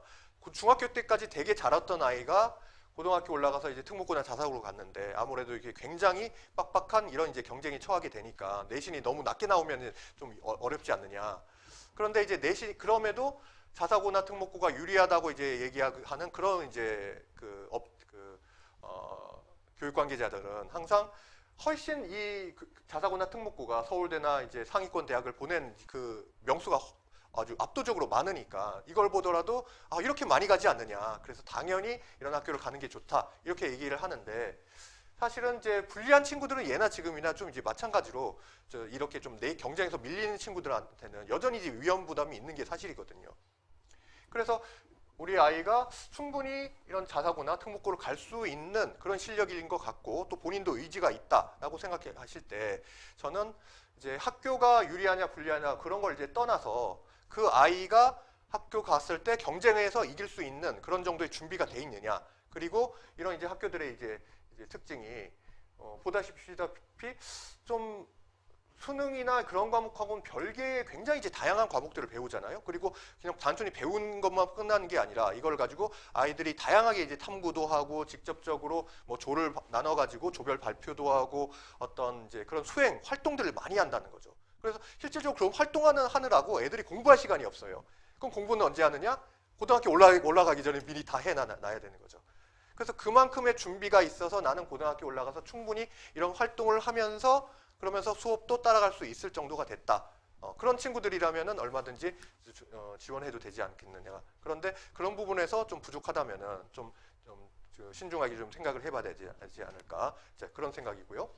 중학교 때까지 되게 잘했던 아이가 고등학교 올라가서 이제 특목고나 자사고로 갔는데 아무래도 이게 굉장히 빡빡한 이런 이제 경쟁에 처하게 되니까 내신이 너무 낮게 나오면 좀 어렵지 않느냐. 그런데 이제 그럼에도 자사고나 특목고가 유리하다고 이제 얘기하는 그런 이제 교육 관계자들은 항상 훨씬 이 자사고나 특목고가 서울대나 이제 상위권 대학을 보낸 그 명수가 아주 압도적으로 많으니까 이걸 보더라도 이렇게 많이 가지 않느냐. 그래서 당연히 이런 학교를 가는 게 좋다. 이렇게 얘기를 하는데 사실은 이제 불리한 친구들은 예나 지금이나 좀 이제 마찬가지로 이렇게 좀 내 경쟁에서 밀리는 친구들한테는 여전히 이제 위험 부담이 있는 게 사실이거든요. 그래서 우리 아이가 충분히 이런 자사고나 특목고를 갈 수 있는 그런 실력인 것 같고 또 본인도 의지가 있다라고 생각하실 때 저는 이제 학교가 유리하냐 불리하냐 그런 걸 이제 떠나서 그 아이가 학교 갔을 때 경쟁에서 이길 수 있는 그런 정도의 준비가 돼 있느냐. 그리고 이런 이제 학교들의 이제 특징이 보다시피 좀 수능이나 그런 과목하고는 별개의 굉장히 이제 다양한 과목들을 배우잖아요. 그리고 그냥 단순히 배우는 것만 끝나는 게 아니라 이걸 가지고 아이들이 다양하게 이제 탐구도 하고 직접적으로 뭐 조를 나눠 가지고 조별 발표도 하고 어떤 이제 그런 수행 활동들을 많이 한다는 거죠. 그래서 실질적으로 그런 하느라고 애들이 공부할 시간이 없어요. 그럼 공부는 언제 하느냐? 고등학교 올라가기 전에 미리 다 해놔야 되는 거죠. 그래서 그만큼의 준비가 있어서 나는 고등학교 올라가서 충분히 이런 활동을 하면서 그러면서 수업도 따라갈 수 있을 정도가 됐다. 그런 친구들이라면은 얼마든지 지원해도 되지 않겠느냐. 그런데 그런 부분에서 좀 부족하다면은 좀 신중하게 좀 생각을 해봐야 되지 않을까. 그런 생각이고요.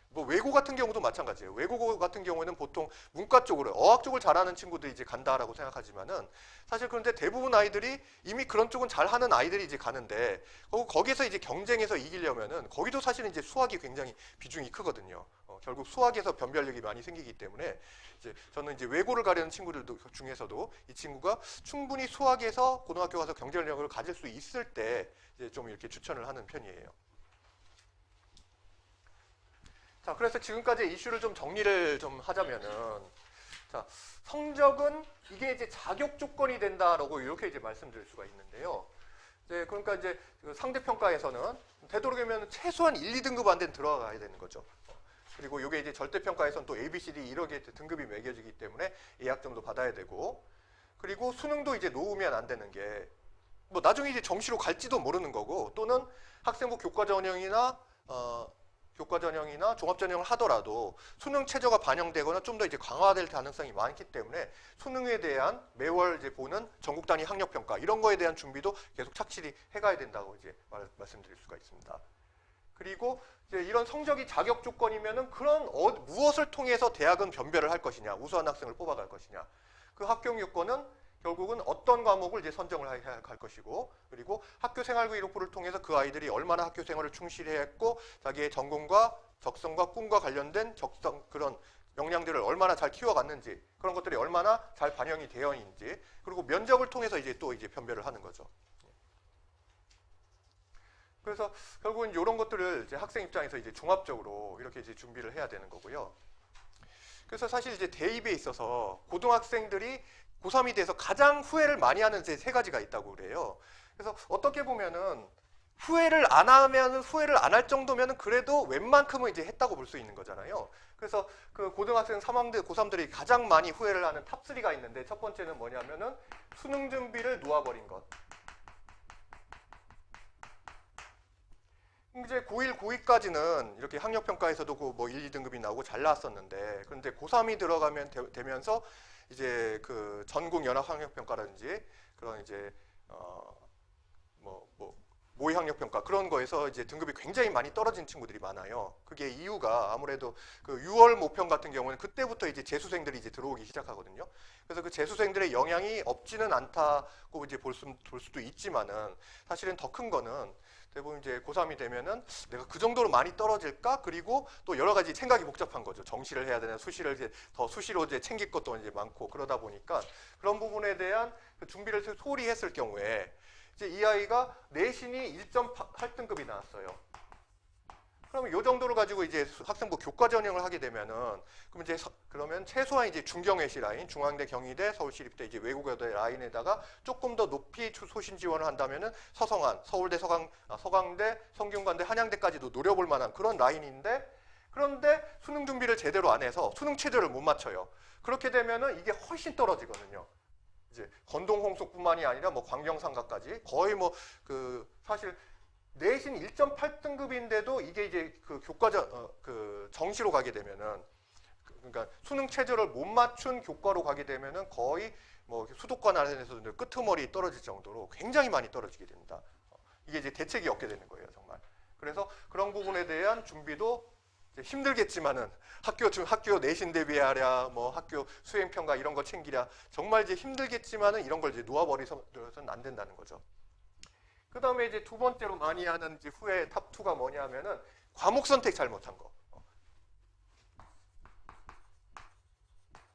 뭐 외고 같은 경우도 마찬가지예요. 외고 같은 경우에는 보통 문과 쪽으로 어학 쪽을 잘하는 친구들이 이제 간다라고 생각하지만은 사실 그런데 대부분 아이들이 이미 그런 쪽은 잘하는 아이들이 이제 가는데 거기서 이제 경쟁에서 이기려면은 거기도 사실은 이제 수학이 굉장히 비중이 크거든요. 결국 수학에서 변별력이 많이 생기기 때문에 이제 저는 이제 외고를 가려는 친구들 중에서도 이 친구가 충분히 수학에서 고등학교 가서 경쟁력을 가질 수 있을 때 이제 좀 이렇게 추천을 하는 편이에요. 자, 그래서 지금까지 이슈를 좀 정리를 좀 하자면은, 자, 성적은 이게 이제 자격 조건이 된다라고 이렇게 이제 말씀드릴 수가 있는데요. 그러니까 이제 상대평가에서는 되도록이면 최소한 1, 2등급 안 되면 들어가야 되는 거죠. 그리고 이게 이제 절대평가에서는 또 A, B, C, D 이렇게 등급이 매겨지기 때문에 A학점도 받아야 되고, 그리고 수능도 이제 놓으면 안 되는 게, 뭐 나중에 이제 정시로 갈지도 모르는 거고, 또는 학생부 교과전형이나 종합전형을 하더라도 수능 최저가 반영되거나 좀 더 이제 강화될 가능성이 많기 때문에 수능에 대한 매월 이제 보는 전국 단위 학력 평가 이런 거에 대한 준비도 계속 착실히 해가야 된다고 이제 말씀드릴 수가 있습니다. 그리고 이제 이런 성적이 자격 조건이면은 그런 무엇을 통해서 대학은 변별을 할 것이냐, 우수한 학생을 뽑아갈 것이냐, 그 합격 요건은 결국은 어떤 과목을 이제 선정을 해야 할 것이고, 그리고 학교 생활 기록부를 통해서 그 아이들이 얼마나 학교 생활을 충실히 했고 자기의 전공과 적성과 꿈과 관련된 그런 역량들을 얼마나 잘 키워갔는지, 그런 것들이 얼마나 잘 반영이 되어 있는지, 그리고 면접을 통해서 이제 또 이제 변별을 하는 거죠. 그래서 결국은 이런 것들을 이제 학생 입장에서 이제 종합적으로 이렇게 이제 준비를 해야 되는 거고요. 그래서 사실 이제 대입에 있어서 고등학생들이 고3이 돼서 가장 후회를 많이 하는 세 가지가 있다고 그래요. 그래서 어떻게 보면은 후회를 안 할 정도면은 그래도 웬만큼은 이제 했다고 볼 수 있는 거잖아요. 그래서 그 고등학생 3학년 고3들이 가장 많이 후회를 하는 탑3가 있는데 첫 번째는 뭐냐면은 수능 준비를 놓아버린 것. 이제 고1, 고2까지는 이렇게 학력평가에서도 뭐 1, 2등급이 나오고 잘 나왔었는데, 그런데 고3이 되면서 이제 그 전국 연합 학력평가라든지 그런 이제 모의 학력평가 그런 거에서 이제 등급이 굉장히 많이 떨어진 친구들이 많아요. 그게 이유가 아무래도 그 6월 모평 같은 경우는 그때부터 이제 재수생들이 이제 들어오기 시작하거든요. 그래서 그 재수생들의 영향이 없지는 않다고 이제 볼 수도 있지만은 사실은 더 큰 거는 대부분 이제 고3이 되면은 내가 그 정도로 많이 떨어질까? 그리고 또 여러 가지 생각이 복잡한 거죠. 정시를 해야 되나, 수시를 이제 더 수시로 이제 챙길 것도 이제 많고 그러다 보니까 그런 부분에 대한 그 준비를 소홀히 했을 경우에 이제 이 아이가 내신이 1.8등급이 나왔어요. 그러면 이 정도를 가지고 이제 학생부 교과 전형을 하게 되면은 그러면 최소한 이제 중경외시 라인, 중앙대, 경희대, 서울시립대 이제 외국어대 라인에다가 조금 더 높이 소신 지원을 한다면은 서성한, 서울대, 서강대, 성균관대, 한양대까지도 노려볼 만한 그런 라인인데, 그런데 수능 준비를 제대로 안 해서 수능 체제를 못 맞춰요. 그렇게 되면은 이게 훨씬 떨어지거든요. 이제 건동 홍수뿐만이 아니라 뭐 광경상가까지 거의 뭐 그 사실 내신 1.8등급인데도 이게 이제 그 정시로 가게 되면은 그러니까 수능 체제를 못 맞춘 교과로 가게 되면은 거의 뭐 수도권 안에서도 끄트머리 떨어질 정도로 굉장히 많이 떨어지게 됩니다. 이게 이제 대책이 없게 되는 거예요, 정말. 그래서 그런 부분에 대한 준비도 이제 힘들겠지만은 학교 내신 대비하랴, 뭐 학교 수행 평가 이런 거 챙기랴 정말 이제 힘들겠지만은 이런 걸 이제 놓아버려서는 안 된다는 거죠. 그 다음에 이제 두 번째로 많이 하는 이제 후에 탑 2가 뭐냐면은 과목 선택 잘못한 거.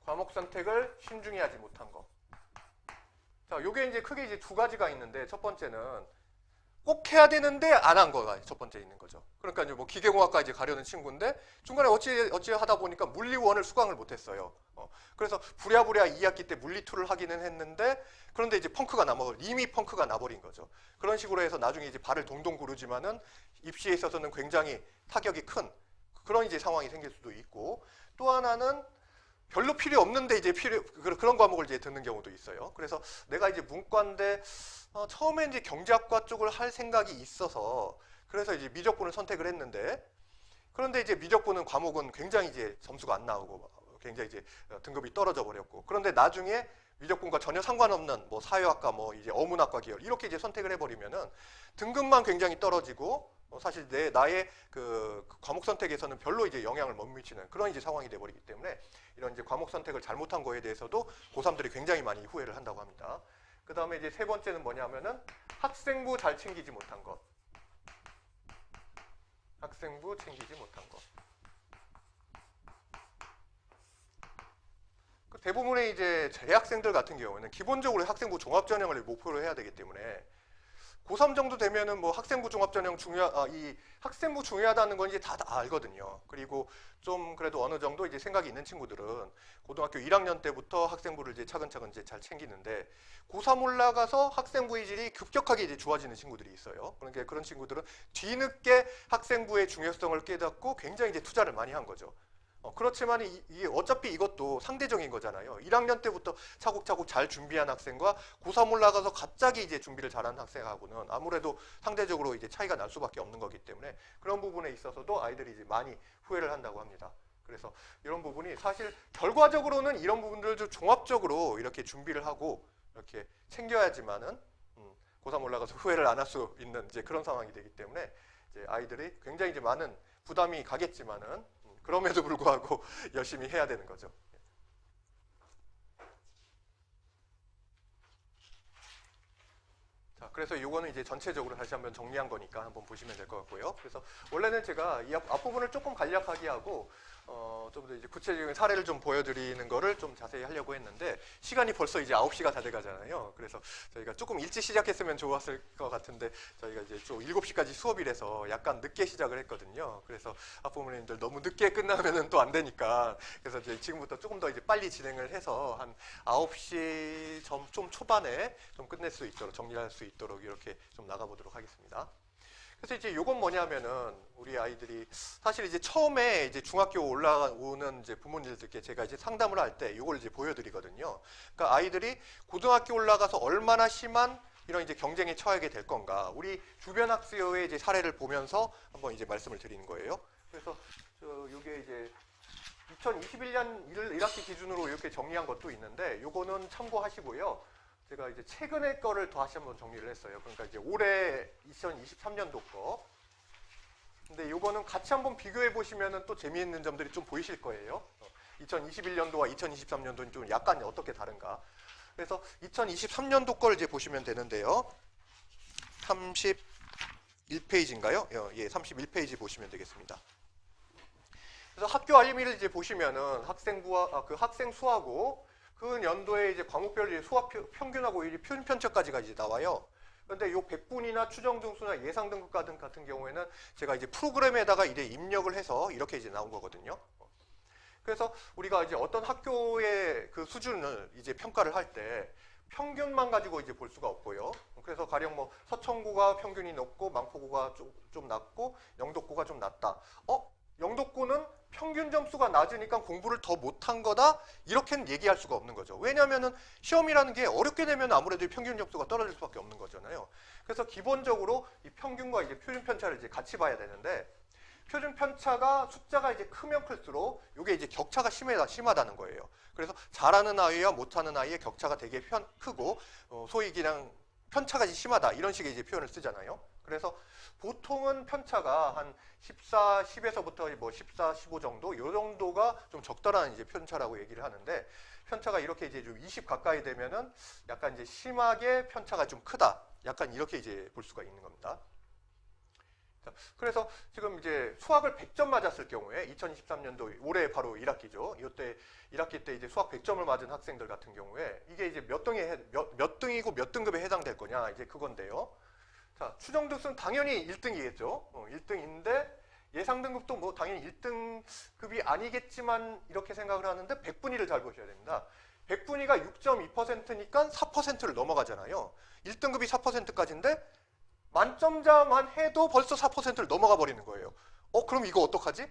과목 선택을 신중히 하지 못한 거. 자, 요게 이제 크게 이제 두 가지가 있는데 첫 번째는 꼭 해야 되는데 안 한 거가 첫 번째 있는 거죠. 그러니까 이제 뭐 기계공학과 이제 가려는 친구인데 중간에 어찌 하다 보니까 물리 1을 수강을 못 했어요. 그래서 부랴부랴 2학기 때 물리 2를 하기는 했는데 그런데 이제 이미 펑크가 나버린 거죠. 그런 식으로 해서 나중에 이제 발을 동동 구르지만은 입시에 있어서는 굉장히 타격이 큰 그런 이제 상황이 생길 수도 있고 또 하나는 별로 필요 없는데 이제 그런 과목을 이제 듣는 경우도 있어요. 그래서 내가 이제 문과인데 처음에 이제 경제학과 쪽을 할 생각이 있어서 그래서 이제 미적분을 선택을 했는데 그런데 이제 미적분은 과목은 굉장히 이제 점수가 안 나오고 굉장히 이제 등급이 떨어져 버렸고 그런데 나중에 미적분과 전혀 상관없는 뭐 사회학과 뭐 이제 어문학과 계열 이렇게 이제 선택을 해버리면은 등급만 굉장히 떨어지고 사실 나의 그 과목 선택에서는 별로 이제 영향을 못 미치는 그런 이제 상황이 돼버리기 때문에 이런 이제 과목 선택을 잘못한 거에 대해서도 고3들이 굉장히 많이 후회를 한다고 합니다. 그 다음에 이제 세 번째는 뭐냐면은 학생부 잘 챙기지 못한 것. 학생부 챙기지 못한 것. 그 대부분의 이제 재학생들 같은 경우는 기본적으로 학생부 종합전형을 목표로 해야 되기 때문에 고3 정도 되면은 뭐 학생부 종합전형 이 학생부 중요하다는 건 이제 다 알거든요. 그리고 좀 그래도 어느 정도 이제 생각이 있는 친구들은 고등학교 1학년 때부터 학생부를 이제 차근차근 이제 잘 챙기는데 고3 올라가서 학생부의 질이 급격하게 이제 좋아지는 친구들이 있어요. 그러니까 그런 친구들은 뒤늦게 학생부의 중요성을 깨닫고 굉장히 이제 투자를 많이 한 거죠. 그렇지만 이게 어차피 이것도 상대적인 거잖아요. 1학년 때부터 차곡차곡 잘 준비한 학생과 고3 올라가서 갑자기 이제 준비를 잘한 학생하고는 아무래도 상대적으로 이제 차이가 날 수밖에 없는 거기 때문에 그런 부분에 있어서도 아이들이 이제 많이 후회를 한다고 합니다. 그래서 이런 부분이 사실 결과적으로는 이런 부분들도 종합적으로 이렇게 준비를 하고 이렇게 챙겨야지만은 고3 올라가서 후회를 안 할 수 있는 이제 그런 상황이 되기 때문에 이제 아이들이 굉장히 이제 많은 부담이 가겠지만은 그럼에도 불구하고 열심히 해야 되는 거죠. 자, 그래서 이거는 이제 전체적으로 다시 한번 정리한 거니까 한번 보시면 될 것 같고요. 그래서 원래는 제가 이 앞부분을 조금 간략하게 하고 좀 더 이제 구체적인 사례를 좀 보여드리는 거를 좀 자세히 하려고 했는데 시간이 벌써 이제 9시가 다 돼가잖아요. 그래서 저희가 조금 일찍 시작했으면 좋았을 것 같은데 저희가 이제 좀 7시까지 수업이라서 약간 늦게 시작을 했거든요. 그래서 학부모님들 너무 늦게 끝나면은 또 안 되니까 그래서 이제 지금부터 조금 더 이제 빨리 진행을 해서 한 9시 좀 초반에 좀 끝낼 수 있도록 정리할 수 있도록 이렇게 좀 나가보도록 하겠습니다. 그래서 이제 요건 뭐냐면은 우리 아이들이 사실 이제 처음에 이제 중학교 올라오는 이제 부모님들께 제가 이제 상담을 할 때 요걸 이제 보여드리거든요. 그러니까 아이들이 고등학교 올라가서 얼마나 심한 이런 이제 경쟁에 처하게 될 건가. 우리 주변 학생의 이제 사례를 보면서 한번 이제 말씀을 드리는 거예요. 그래서 요게 이제 2021년 1학기 기준으로 이렇게 정리한 것도 있는데 요거는 참고하시고요. 제가 이제 최근의 거를 다시 한번 정리를 했어요. 그러니까 이제 올해 2023년도 거. 근데 요거는 같이 한번 비교해 보시면은 또 재미있는 점들이 좀 보이실 거예요. 2021년도와 2023년도는 좀 약간 어떻게 다른가. 그래서 2023년도 걸 이제 보시면 되는데요. 31페이지인가요? 예, 31페이지 보시면 되겠습니다. 그래서 학교 알림이를 이제 보시면은 학생부와 그 학생 수하고 그 연도에 이제 과목별 수학 평균하고 표준 편차까지가 이제 나와요. 그런데 요 100분이나 추정 등수나 예상 등급 같은 경우에는 제가 이제 프로그램에다가 이제 입력을 해서 이렇게 이제 나온 거거든요. 그래서 우리가 이제 어떤 학교의 그 수준을 이제 평가를 할 때 평균만 가지고 이제 볼 수가 없고요. 그래서 가령 뭐 서천고가 평균이 높고 망포고가 좀 낮고 영덕고가 좀 낮다. 영덕고는 평균 점수가 낮으니까 공부를 더 못한 거다 이렇게는 얘기할 수가 없는 거죠. 왜냐하면은 시험이라는 게 어렵게 되면 아무래도 평균 점수가 떨어질 수밖에 없는 거잖아요. 그래서 기본적으로 이 평균과 이제 표준 편차를 이제 같이 봐야 되는데 표준 편차가 숫자가 이제 크면 클수록 이게 이제 격차가 심하다는 거예요. 그래서 잘하는 아이와 못하는 아이의 격차가 되게 크고 소위 그냥 편차가 심하다 이런 식의 이제 표현을 쓰잖아요. 그래서 보통은 편차가 한 14, 10에서부터 뭐 14, 15 정도 요 정도가 좀 적절한 이제 편차라고 얘기를 하는데 편차가 이렇게 이제 좀 20 가까이 되면은 약간 이제 심하게 편차가 좀 크다. 약간 이렇게 이제 볼 수가 있는 겁니다. 자, 그래서 지금 이제 수학을 100점 맞았을 경우에 2023년도 올해 바로 1학기죠. 이때 1학기 때 이제 수학 100점을 맞은 학생들 같은 경우에 이게 이제 몇 등이고 몇 등급에 해당될 거냐 이제 그건데요. 자, 추정 등수는 당연히 1등이겠죠. 1등인데 예상 등급도 뭐 당연히 1등급이 아니겠지만 이렇게 생각을 하는데 백분위를 잘 보셔야 됩니다. 백분위가 6.2%니까 4%를 넘어가잖아요. 1등급이 4%까지인데 만점자만 해도 벌써 4%를 넘어가 버리는 거예요. 그럼 이거 어떡하지?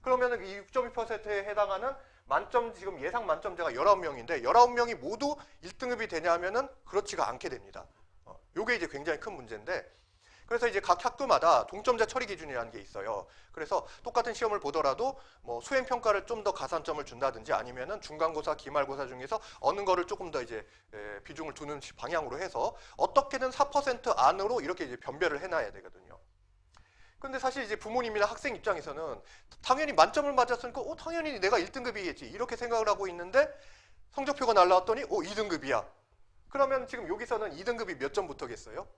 그러면 이 6.2%에 해당하는 만점 지금 예상 만점자가 19명인데 19명이 모두 1등급이 되냐 하면은 그렇지가 않게 됩니다. 요게 이제 굉장히 큰 문제인데 그래서 이제 각 학교마다 동점자 처리 기준이라는 게 있어요. 그래서 똑같은 시험을 보더라도 뭐 수행 평가를 좀 더 가산점을 준다든지 아니면은 중간고사, 기말고사 중에서 어느 거를 조금 더 이제 비중을 두는 방향으로 해서 어떻게든 4% 안으로 이렇게 이제 변별을 해놔야 되거든요. 근데 사실 이제 부모님이나 학생 입장에서는 당연히 만점을 맞았으니까 당연히 내가 1등급이겠지 이렇게 생각을 하고 있는데 성적표가 날라왔더니 2등급이야. 그러면 지금 여기서는 2등급이 몇 점부터겠어요?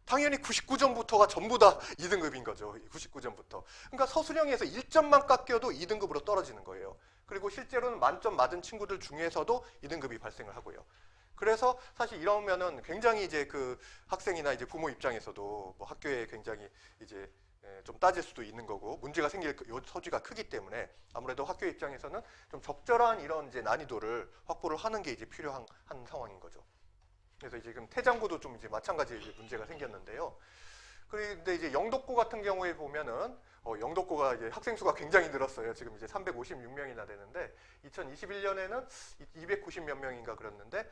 당연히 99점부터가 전부 다 2등급인 거죠. 99점부터. 그러니까 서술형에서 1점만 깎여도 2등급으로 떨어지는 거예요. 그리고 실제로는 만점 맞은 친구들 중에서도 2등급이 발생을 하고요. 그래서 사실 이러면은 굉장히 이제 그 학생이나 이제 부모 입장에서도 뭐 학교에 굉장히 이제 좀 따질 수도 있는 거고 문제가 생길 소지가 크기 때문에 아무래도 학교 입장에서는 좀 적절한 이런 이제 난이도를 확보를 하는 게 이제 필요한 상황인 거죠. 그래서 지금 태장고도 좀 이제 마찬가지 이제 문제가 생겼는데요. 그런데 이제 영독고 같은 경우에 보면은 영독고가 이제 학생 수가 굉장히 늘었어요. 지금 이제 356명이나 되는데 2021년에는 290몇 명인가 그랬는데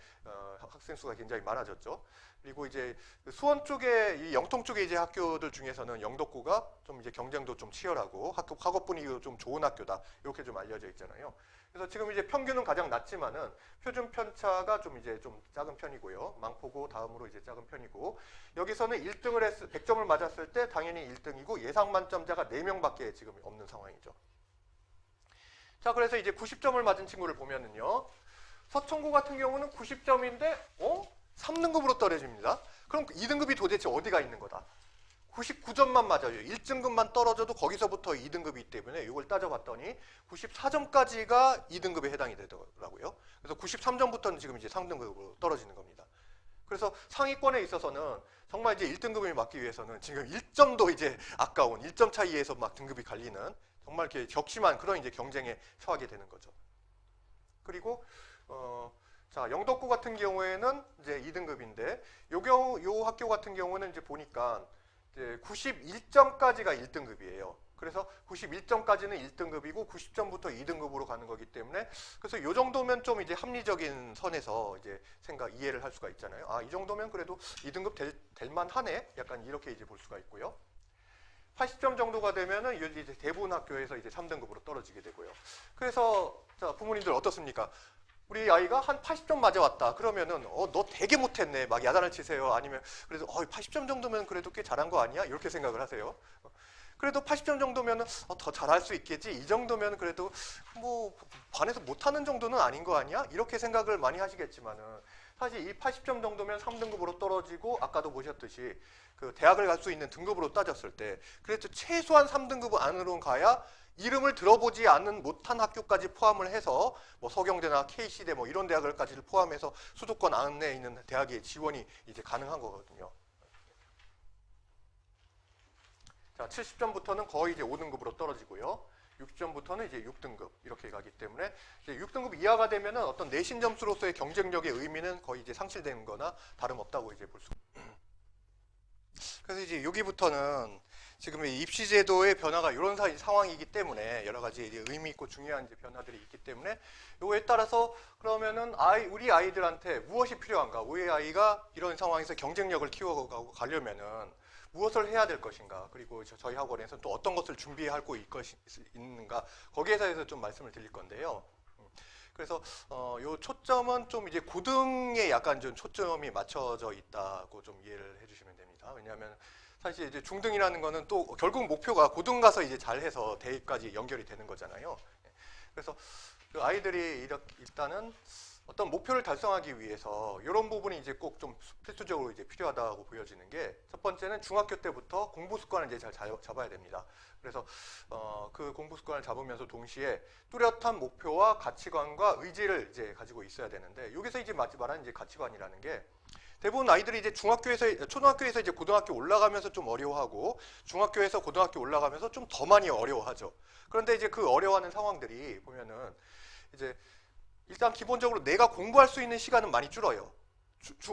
학생 수가 굉장히 많아졌죠. 그리고 이제 수원 쪽에 이 영통 쪽에 이제 학교들 중에서는 영독고가 좀 이제 경쟁도 좀 치열하고 학업 분위기도 좀 좋은 학교다 이렇게 좀 알려져 있잖아요. 그래서 지금 이제 평균은 가장 낮지만은 표준 편차가 좀 이제 좀 작은 편이고요. 망포고 다음으로 이제 작은 편이고 여기서는 1등을 100점을 맞았을 때 당연히 1등이고 예상 만점자가 4명밖에 지금 없는 상황이죠. 자, 그래서 이제 90점을 맞은 친구를 보면은요. 서천고 같은 경우는 90점인데 3등급으로 떨어집니다. 그럼 2등급이 도대체 어디가 있는 거다? 99점만 맞아요. 1등급만 떨어져도 거기서부터 2등급이 있기 때문에 이걸 따져봤더니 94점까지가 2등급에 해당이 되더라고요. 그래서 93점부터는 지금 이제 3등급으로 떨어지는 겁니다. 그래서 상위권에 있어서는 정말 이제 1등급을 맞기 위해서는 지금 1점도 이제 아까운 1점 차이에서 막 등급이 갈리는 정말 이렇게 격심한 그런 이제 경쟁에 처하게 되는 거죠. 그리고 자, 영덕고 같은 경우에는 이제 2등급인데 요 학교 같은 경우는 이제 보니까 이제 91점까지가 1등급이에요. 그래서 91점까지는 1등급이고 90점부터 2등급으로 가는 거기 때문에 그래서 요 정도면 좀 이제 합리적인 선에서 이제 이해를 할 수가 있잖아요. 이 정도면 그래도 2등급 될 만하네. 약간 이렇게 이제 볼 수가 있고요. 80점 정도가 되면은 이제 대부분 학교에서 이제 3등급으로 떨어지게 되고요. 그래서 자, 부모님들 어떻습니까? 우리 아이가 한 80점 맞아왔다. 그러면은 너 되게 못했네. 막 야단을 치세요. 아니면 그래도 80점 정도면 그래도 꽤 잘한 거 아니야? 이렇게 생각을 하세요. 그래도 80점 정도면은 더 잘할 수 있겠지. 이 정도면 그래도 뭐 반에서 못하는 정도는 아닌 거 아니야? 이렇게 생각을 많이 하시겠지만은 사실 이 80점 정도면 3등급으로 떨어지고 아까도 보셨듯이 그 대학을 갈 수 있는 등급으로 따졌을 때 그래도 최소한 3등급 안으로 가야 이름을 들어보지 않는 못한 학교까지 포함을 해서 뭐 서경대나 K시대 뭐 이런 대학을까지를 포함해서 수도권 안에 있는 대학의 지원이 이제 가능한 거거든요. 자, 70점부터는 거의 이제 5등급으로 떨어지고요. 60점부터는 이제 6등급 이렇게 가기 때문에 이제 6등급 이하가 되면은 어떤 내신 점수로서의 경쟁력의 의미는 거의 이제 상실되는 거나 다름없다고 이제 볼 수. 그래서 이제 여기부터는 지금 입시 제도의 변화가 이런 상황이기 때문에 여러 가지 이제 의미 있고 중요한 이제 변화들이 있기 때문에 요거에 따라서 그러면은 우리 아이들한테 무엇이 필요한가? 우리 아이가 이런 상황에서 경쟁력을 키워가고 가려면은 무엇을 해야 될 것인가, 그리고 저희 학원에서 또 어떤 것을 준비하고 있는가, 거기에 대해서 좀 말씀을 드릴 건데요. 그래서 요 초점은 좀 이제 고등에 약간 좀 초점이 맞춰져 있다고 좀 이해를 해주시면 됩니다. 왜냐하면 사실 이제 중등이라는 거는 또 결국 목표가 고등 가서 이제 잘해서 대입까지 연결이 되는 거잖아요. 그래서 그 아이들이 일단은 어떤 목표를 달성하기 위해서 이런 부분이 이제 꼭 좀 필수적으로 이제 필요하다고 보여지는 게, 첫 번째는 중학교 때부터 공부 습관을 이제 잘 잡아야 됩니다. 그래서 그 공부 습관을 잡으면서 동시에 뚜렷한 목표와 가치관과 의지를 이제 가지고 있어야 되는데, 여기서 이제 말하는 이제 가치관이라는 게, 대부분 아이들이 이제 초등학교에서 이제 고등학교 올라가면서 좀 어려워하고, 중학교에서 고등학교 올라가면서 좀 더 많이 어려워하죠. 그런데 이제 그 어려워하는 상황들이 보면은 이제 일단 기본적으로 내가 공부할 수 있는 시간은 많이 줄어요.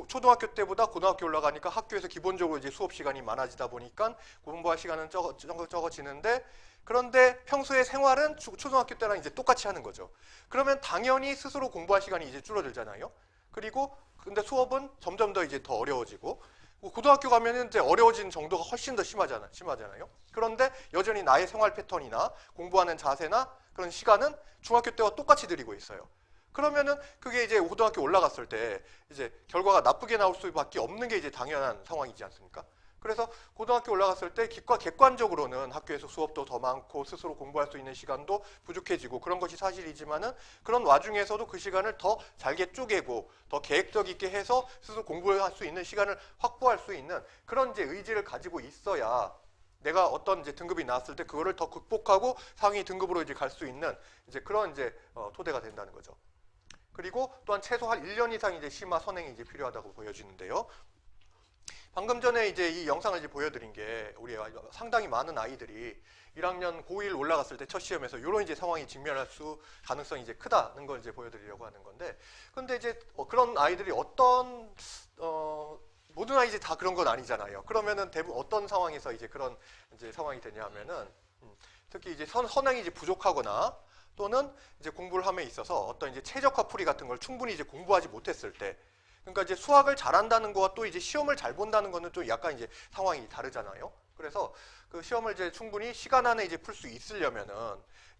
초등학교 때보다 고등학교 올라가니까 학교에서 기본적으로 이제 수업 시간이 많아지다 보니까 공부할 시간은 적어지는데, 그런데 평소의 생활은 초등학교 때랑 이제 똑같이 하는 거죠. 그러면 당연히 스스로 공부할 시간이 이제 줄어들잖아요. 그리고 근데 수업은 점점 더 이제 더 어려워지고, 고등학교 가면은 이제 어려워진 정도가 훨씬 더 심하잖아요. 그런데 여전히 나의 생활 패턴이나 공부하는 자세나 그런 시간은 중학교 때와 똑같이 들이고 있어요. 그러면은 그게 이제 고등학교 올라갔을 때 이제 결과가 나쁘게 나올 수밖에 없는 게 이제 당연한 상황이지 않습니까? 그래서 고등학교 올라갔을 때 객관적으로는 학교에서 수업도 더 많고 스스로 공부할 수 있는 시간도 부족해지고 그런 것이 사실이지만은, 그런 와중에서도 그 시간을 더 잘게 쪼개고 더 계획적 있게 해서 스스로 공부할 수 있는 시간을 확보할 수 있는 그런 이제 의지를 가지고 있어야 내가 어떤 이제 등급이 나왔을 때 그거를 더 극복하고 상위 등급으로 이제 갈 수 있는 이제 그런 이제 토대가 된다는 거죠. 그리고 또한 최소한 1년 이상 이제 심화 선행이 이제 필요하다고 보여지는데요. 방금 전에 이제 이 영상을 이제 보여드린 게, 우리 상당히 많은 아이들이 1학년 고1 올라갔을 때 첫 시험에서 이런 이제 상황이 직면할 가능성이 이제 크다는 걸 이제 보여드리려고 하는 건데, 근데 이제 그런 아이들이 모든 아이들이 다 그런 건 아니잖아요. 그러면은 대부분 어떤 상황에서 이제 그런 이제 상황이 되냐 하면은, 특히 이제 선행이 이제 부족하거나, 또는 이제 공부를 함에 있어서 어떤 이제 최적화 풀이 같은 걸 충분히 이제 공부하지 못했을 때, 그러니까 이제 수학을 잘한다는 거와 또 이제 시험을 잘 본다는 거는 또 약간 이제 상황이 다르잖아요. 그래서 그 시험을 이제 충분히 시간 안에 이제 풀 수 있으려면은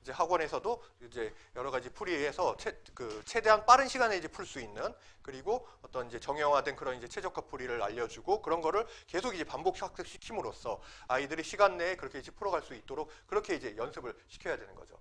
이제 학원에서도 이제 여러 가지 풀이해서 최대한 빠른 시간에 이제 풀 수 있는, 그리고 어떤 이제 정형화된 그런 이제 최적화 풀이를 알려주고 그런 거를 계속 이제 반복 학습시킴으로써 아이들이 시간 내에 그렇게 이제 풀어갈 수 있도록 그렇게 이제 연습을 시켜야 되는 거죠.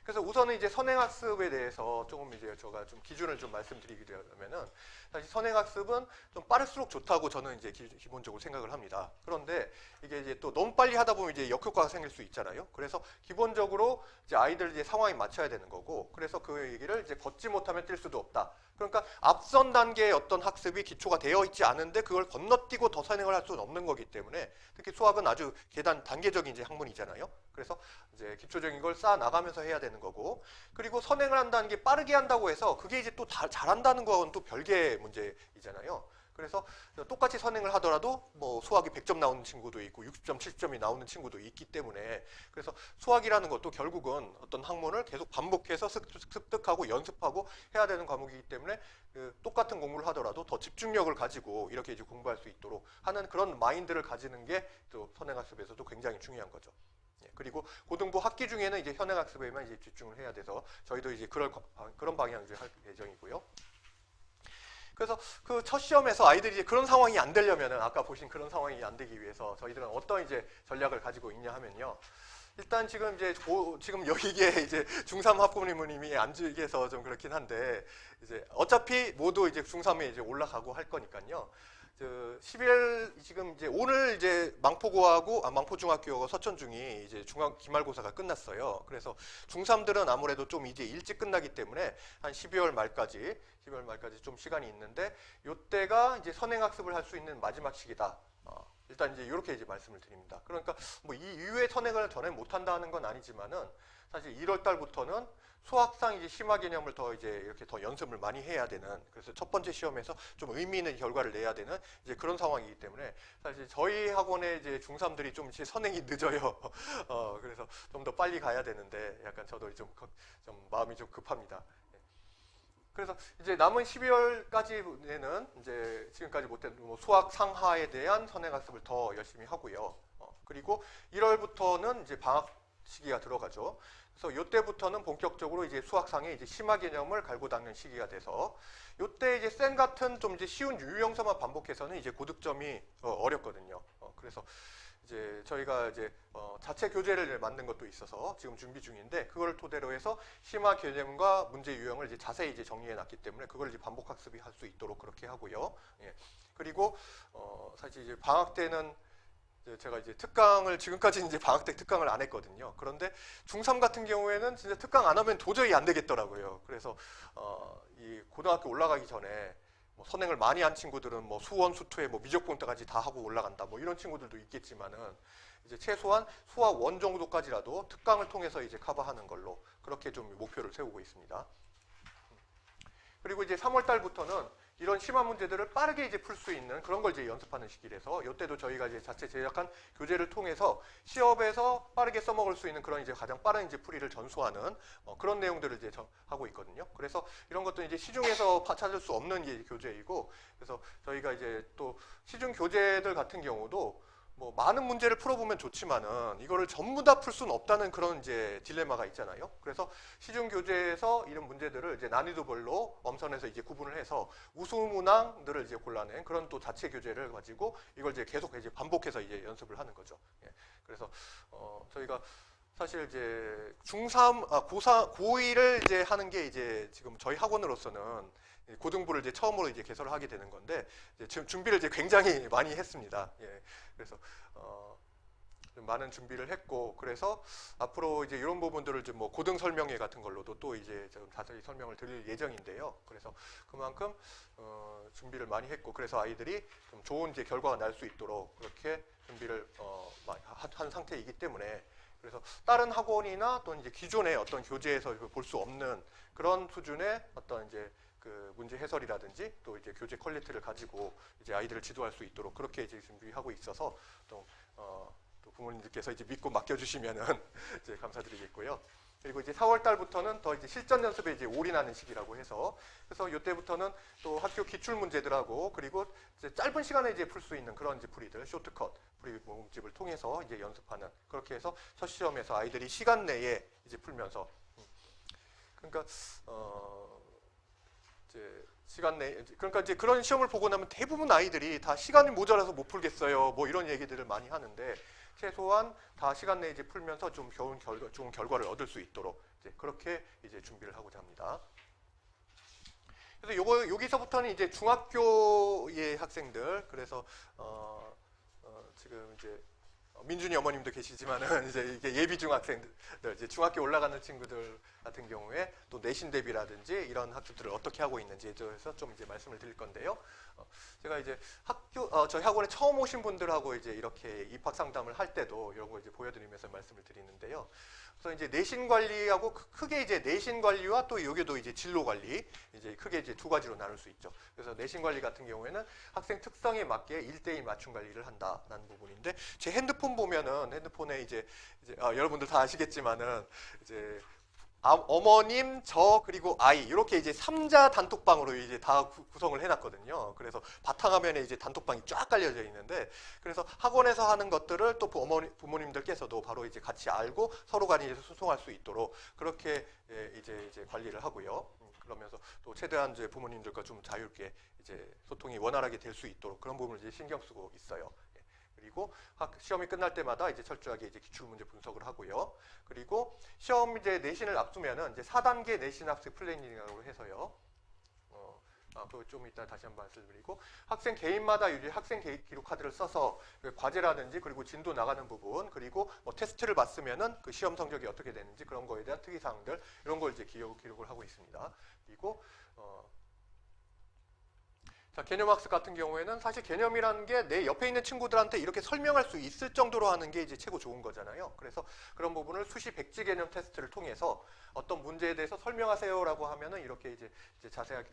그래서 우선은 이제 선행학습에 대해서 조금 이제 제가 좀 기준을 좀 말씀드리려면은, 사실 선행학습은 좀 빠를수록 좋다고 저는 이제 기본적으로 생각을 합니다. 그런데 이게 이제 또 너무 빨리 하다 보면 이제 역효과가 생길 수 있잖아요. 그래서 기본적으로 이제 아이들 이제 상황에 맞춰야 되는 거고, 그래서 그 얘기를 이제 걷지 못하면 뛸 수도 없다. 그러니까 앞선 단계의 어떤 학습이 기초가 되어 있지 않은데 그걸 건너뛰고 더 선행을 할 수는 없는 거기 때문에, 특히 수학은 아주 단계적인 이제 학문이잖아요. 그래서 이제 기초적인 걸 쌓아 나가면서 해야 되는 거고, 그리고 선행을 한다는 게 빠르게 한다고 해서 그게 이제 또 잘한다는 건 또 별개의 문제이잖아요. 그래서 똑같이 선행을 하더라도 뭐 수학이 100점 나오는 친구도 있고 60점, 70점이 나오는 친구도 있기 때문에, 그래서 수학이라는 것도 결국은 어떤 학문을 계속 반복해서 습득하고 연습하고 해야 되는 과목이기 때문에, 똑같은 공부를 하더라도 더 집중력을 가지고 이렇게 이제 공부할 수 있도록 하는 그런 마인드를 가지는 게 또 선행학습에서도 굉장히 중요한 거죠. 그리고 고등부 학기 중에는 이제 현행학습에만 이제 집중을 해야 돼서 저희도 이제 그런 방향을 할 예정이고요. 그래서 그 첫 시험에서 아이들이 이제 그런 상황이 안 되려면은, 아까 보신 그런 상황이 안 되기 위해서 저희들은 어떤 이제 전략을 가지고 있냐 하면요. 일단 지금 여기에 이제 중3 학부모님이 앉으 계서 좀 그렇긴 한데, 이제 어차피 모두 이제 중3에 이제 올라가고 할 거니까요. 12월 지금 이제 오늘 이제 망포중학교하고 서천중이 이제 기말고사가 끝났어요. 그래서 중3들은 아무래도 좀 이제 일찍 끝나기 때문에 한 12월 말까지 좀 시간이 있는데, 요때가 이제 선행학습을 할 수 있는 마지막 시기다. 일단 이제 이렇게 이제 말씀을 드립니다. 그러니까 뭐 이 이후에 선행을 전혀 못한다는 건 아니지만은, 사실 1월 달부터는 수학상 이제 심화 개념을 더 이제 이렇게 더 연습을 많이 해야 되는, 그래서 첫 번째 시험에서 좀 의미 있는 결과를 내야 되는 이제 그런 상황이기 때문에, 사실 저희 학원의 이제 중3들이 좀 이제 선행이 늦어요. 그래서 좀 더 빨리 가야 되는데 약간 저도 좀 마음이 좀 급합니다. 그래서 이제 남은 12월까지는 이제 지금까지 못한 뭐 수학 상하에 대한 선행학습을 더 열심히 하고요. 그리고 1월부터는 이제 방학 시기가 들어가죠. 그래서 이때부터는 본격적으로 이제 수학상의 이제 심화 개념을 갈고 닦는 시기가 돼서 이때 이제 쌤 같은 좀 이제 쉬운 유형서만 반복해서는 이제 고득점이 어렵거든요. 그래서 이제 저희가 이제 자체 교재를 만든 것도 있어서 지금 준비 중인데 그걸 토대로 해서 심화 개념과 문제 유형을 이제 자세히 이제 정리해 놨기 때문에 그걸 이제 반복 학습이 할 수 있도록 그렇게 하고요. 예. 그리고 사실 이제 방학 때는 제가 이제 특강을 지금까지 이제 방학 때 특강을 안 했거든요. 그런데 중3 같은 경우에는 진짜 특강 안 하면 도저히 안 되겠더라고요. 그래서 이 고등학교 올라가기 전에 뭐 선행을 많이 한 친구들은 뭐 수원, 수투에 뭐 미적분까지 다 하고 올라간다. 뭐 이런 친구들도 있겠지만은 이제 최소한 수학 원 정도까지라도 특강을 통해서 이제 커버하는 걸로 그렇게 좀 목표를 세우고 있습니다. 그리고 이제 3월 달부터는 이런 심화 문제들을 빠르게 이제 풀 수 있는 그런 걸 이제 연습하는 시기라서 이때도 저희가 이제 자체 제작한 교재를 통해서 시험에서 빠르게 써먹을 수 있는 그런 이제 가장 빠른 이제 풀이를 전수하는 그런 내용들을 이제 하고 있거든요. 그래서 이런 것도 이제 시중에서 찾을 수 없는 게 교재이고, 그래서 저희가 이제 또 시중 교재들 같은 경우도 뭐 많은 문제를 풀어보면 좋지만은 이거를 전부 다 풀 수는 없다는 그런 이제 딜레마가 있잖아요. 그래서 시중 교재에서 이런 문제들을 이제 난이도별로 엄선해서 이제 구분을 해서 우수문항들을 이제 골라낸 그런 또 자체 교재를 가지고 이걸 이제 계속 이제 반복해서 이제 연습을 하는 거죠. 예. 그래서 저희가 사실 이제 중3, 고2를 이제 하는 게 이제 지금 저희 학원으로서는 고등부를 이제 처음으로 이제 개설을 하게 되는 건데 이제 지금 준비를 이제 굉장히 많이 했습니다. 예. 그래서 좀 많은 준비를 했고, 그래서 앞으로 이제 이런 부분들을 좀 뭐 고등 설명회 같은 걸로도 또 이제 좀 자세히 설명을 드릴 예정인데요. 그래서 그만큼 준비를 많이 했고, 그래서 아이들이 좀 좋은 이제 결과가 날 수 있도록 그렇게 준비를 한 상태이기 때문에, 그래서 다른 학원이나 또 이제 기존의 어떤 교재에서 볼 수 없는 그런 수준의 어떤 이제 그 문제 해설이라든지 또 이제 교재 퀄리티를 가지고 이제 아이들을 지도할 수 있도록 그렇게 이제 준비하고 있어서 또 부모님들께서 이제 믿고 맡겨주시면은 이제 감사드리겠고요. 그리고 이제 4월 달부터는 더 이제 실전 연습에 이제 올인하는 시기라고 해서, 그래서 이때부터는 또 학교 기출 문제들하고 그리고 이제 짧은 시간에 이제 풀 수 있는 그런 이제 풀이들, 쇼트컷 풀이 모음집을 통해서 이제 연습하는, 그렇게 해서 첫 시험에서 아이들이 시간 내에 이제 풀면서 그러니까 이제 시간 내, 그러니까 이제 그런 시험을 보고 나면 대부분 아이들이 다 시간이 모자라서 못 풀겠어요. 뭐 이런 얘기들을 많이 하는데, 최소한 다 시간 내에 이제 풀면서 좀 좋은 결과를 얻을 수 있도록 이제 그렇게 이제 준비를 하고자 합니다. 그래서 여기서부터는 이제 중학교의 학생들, 그래서 지금 이제 민준이 어머님도 계시지만은 이제 이게 예비 중학생들, 이제 중학교 올라가는 친구들 같은 경우에 또 내신 대비라든지 이런 학습들을 어떻게 하고 있는지에 대해서 좀 이제 말씀을 드릴 건데요. 제가 이제 저희 학원에 처음 오신 분들하고 이제 이렇게 입학 상담을 할 때도 이런 거 이제 보여드리면서 말씀을 드리는데요. 그래서 이제 내신 관리하고 크게 이제 내신 관리와 또 여기도 이제 진로 관리, 이제 크게 이제 두 가지로 나눌 수 있죠. 그래서 내신 관리 같은 경우에는 학생 특성에 맞게 1대1 맞춤 관리를 한다라는 부분인데, 제 핸드폰 보면은 핸드폰에 이제 여러분들 다 아시겠지만은 이제 어머님, 저, 그리고 아이 이렇게 이제 3자 단톡방으로 이제 다 구성을 해놨거든요. 그래서 바탕화면에 이제 단톡방이 쫙 깔려져 있는데, 그래서 학원에서 하는 것들을 또 부모님들께서도 바로 이제 같이 알고 서로 간에 이제 소통할 수 있도록 그렇게 이제 관리를 하고요. 그러면서 또 최대한 이제 부모님들과 좀 자유롭게 이제 소통이 원활하게 될 수 있도록 그런 부분을 이제 신경 쓰고 있어요. 그리고 시험이 끝날 때마다 이제 철저하게 이제 기출 문제 분석을 하고요. 그리고 시험 이제 내신을 앞두면은 이제 4단계 내신 학습 플래닝이라고 해서요. 그거 좀 이따 다시 한번 말씀드리고, 학생 개인마다 이제 학생 기록 카드를 써서 과제라든지 그리고 진도 나가는 부분, 그리고 뭐 테스트를 봤으면은 그 시험 성적이 어떻게 되는지 그런 거에 대한 특이 사항들, 이런 걸 이제 기록을 하고 있습니다. 그리고 자, 개념학습 같은 경우에는 사실 개념이라는 게 내 옆에 있는 친구들한테 이렇게 설명할 수 있을 정도로 하는 게 이제 최고 좋은 거잖아요. 그래서 그런 부분을 수시 백지 개념 테스트를 통해서 어떤 문제에 대해서 설명하세요라고 하면은 이렇게 이제 자세하게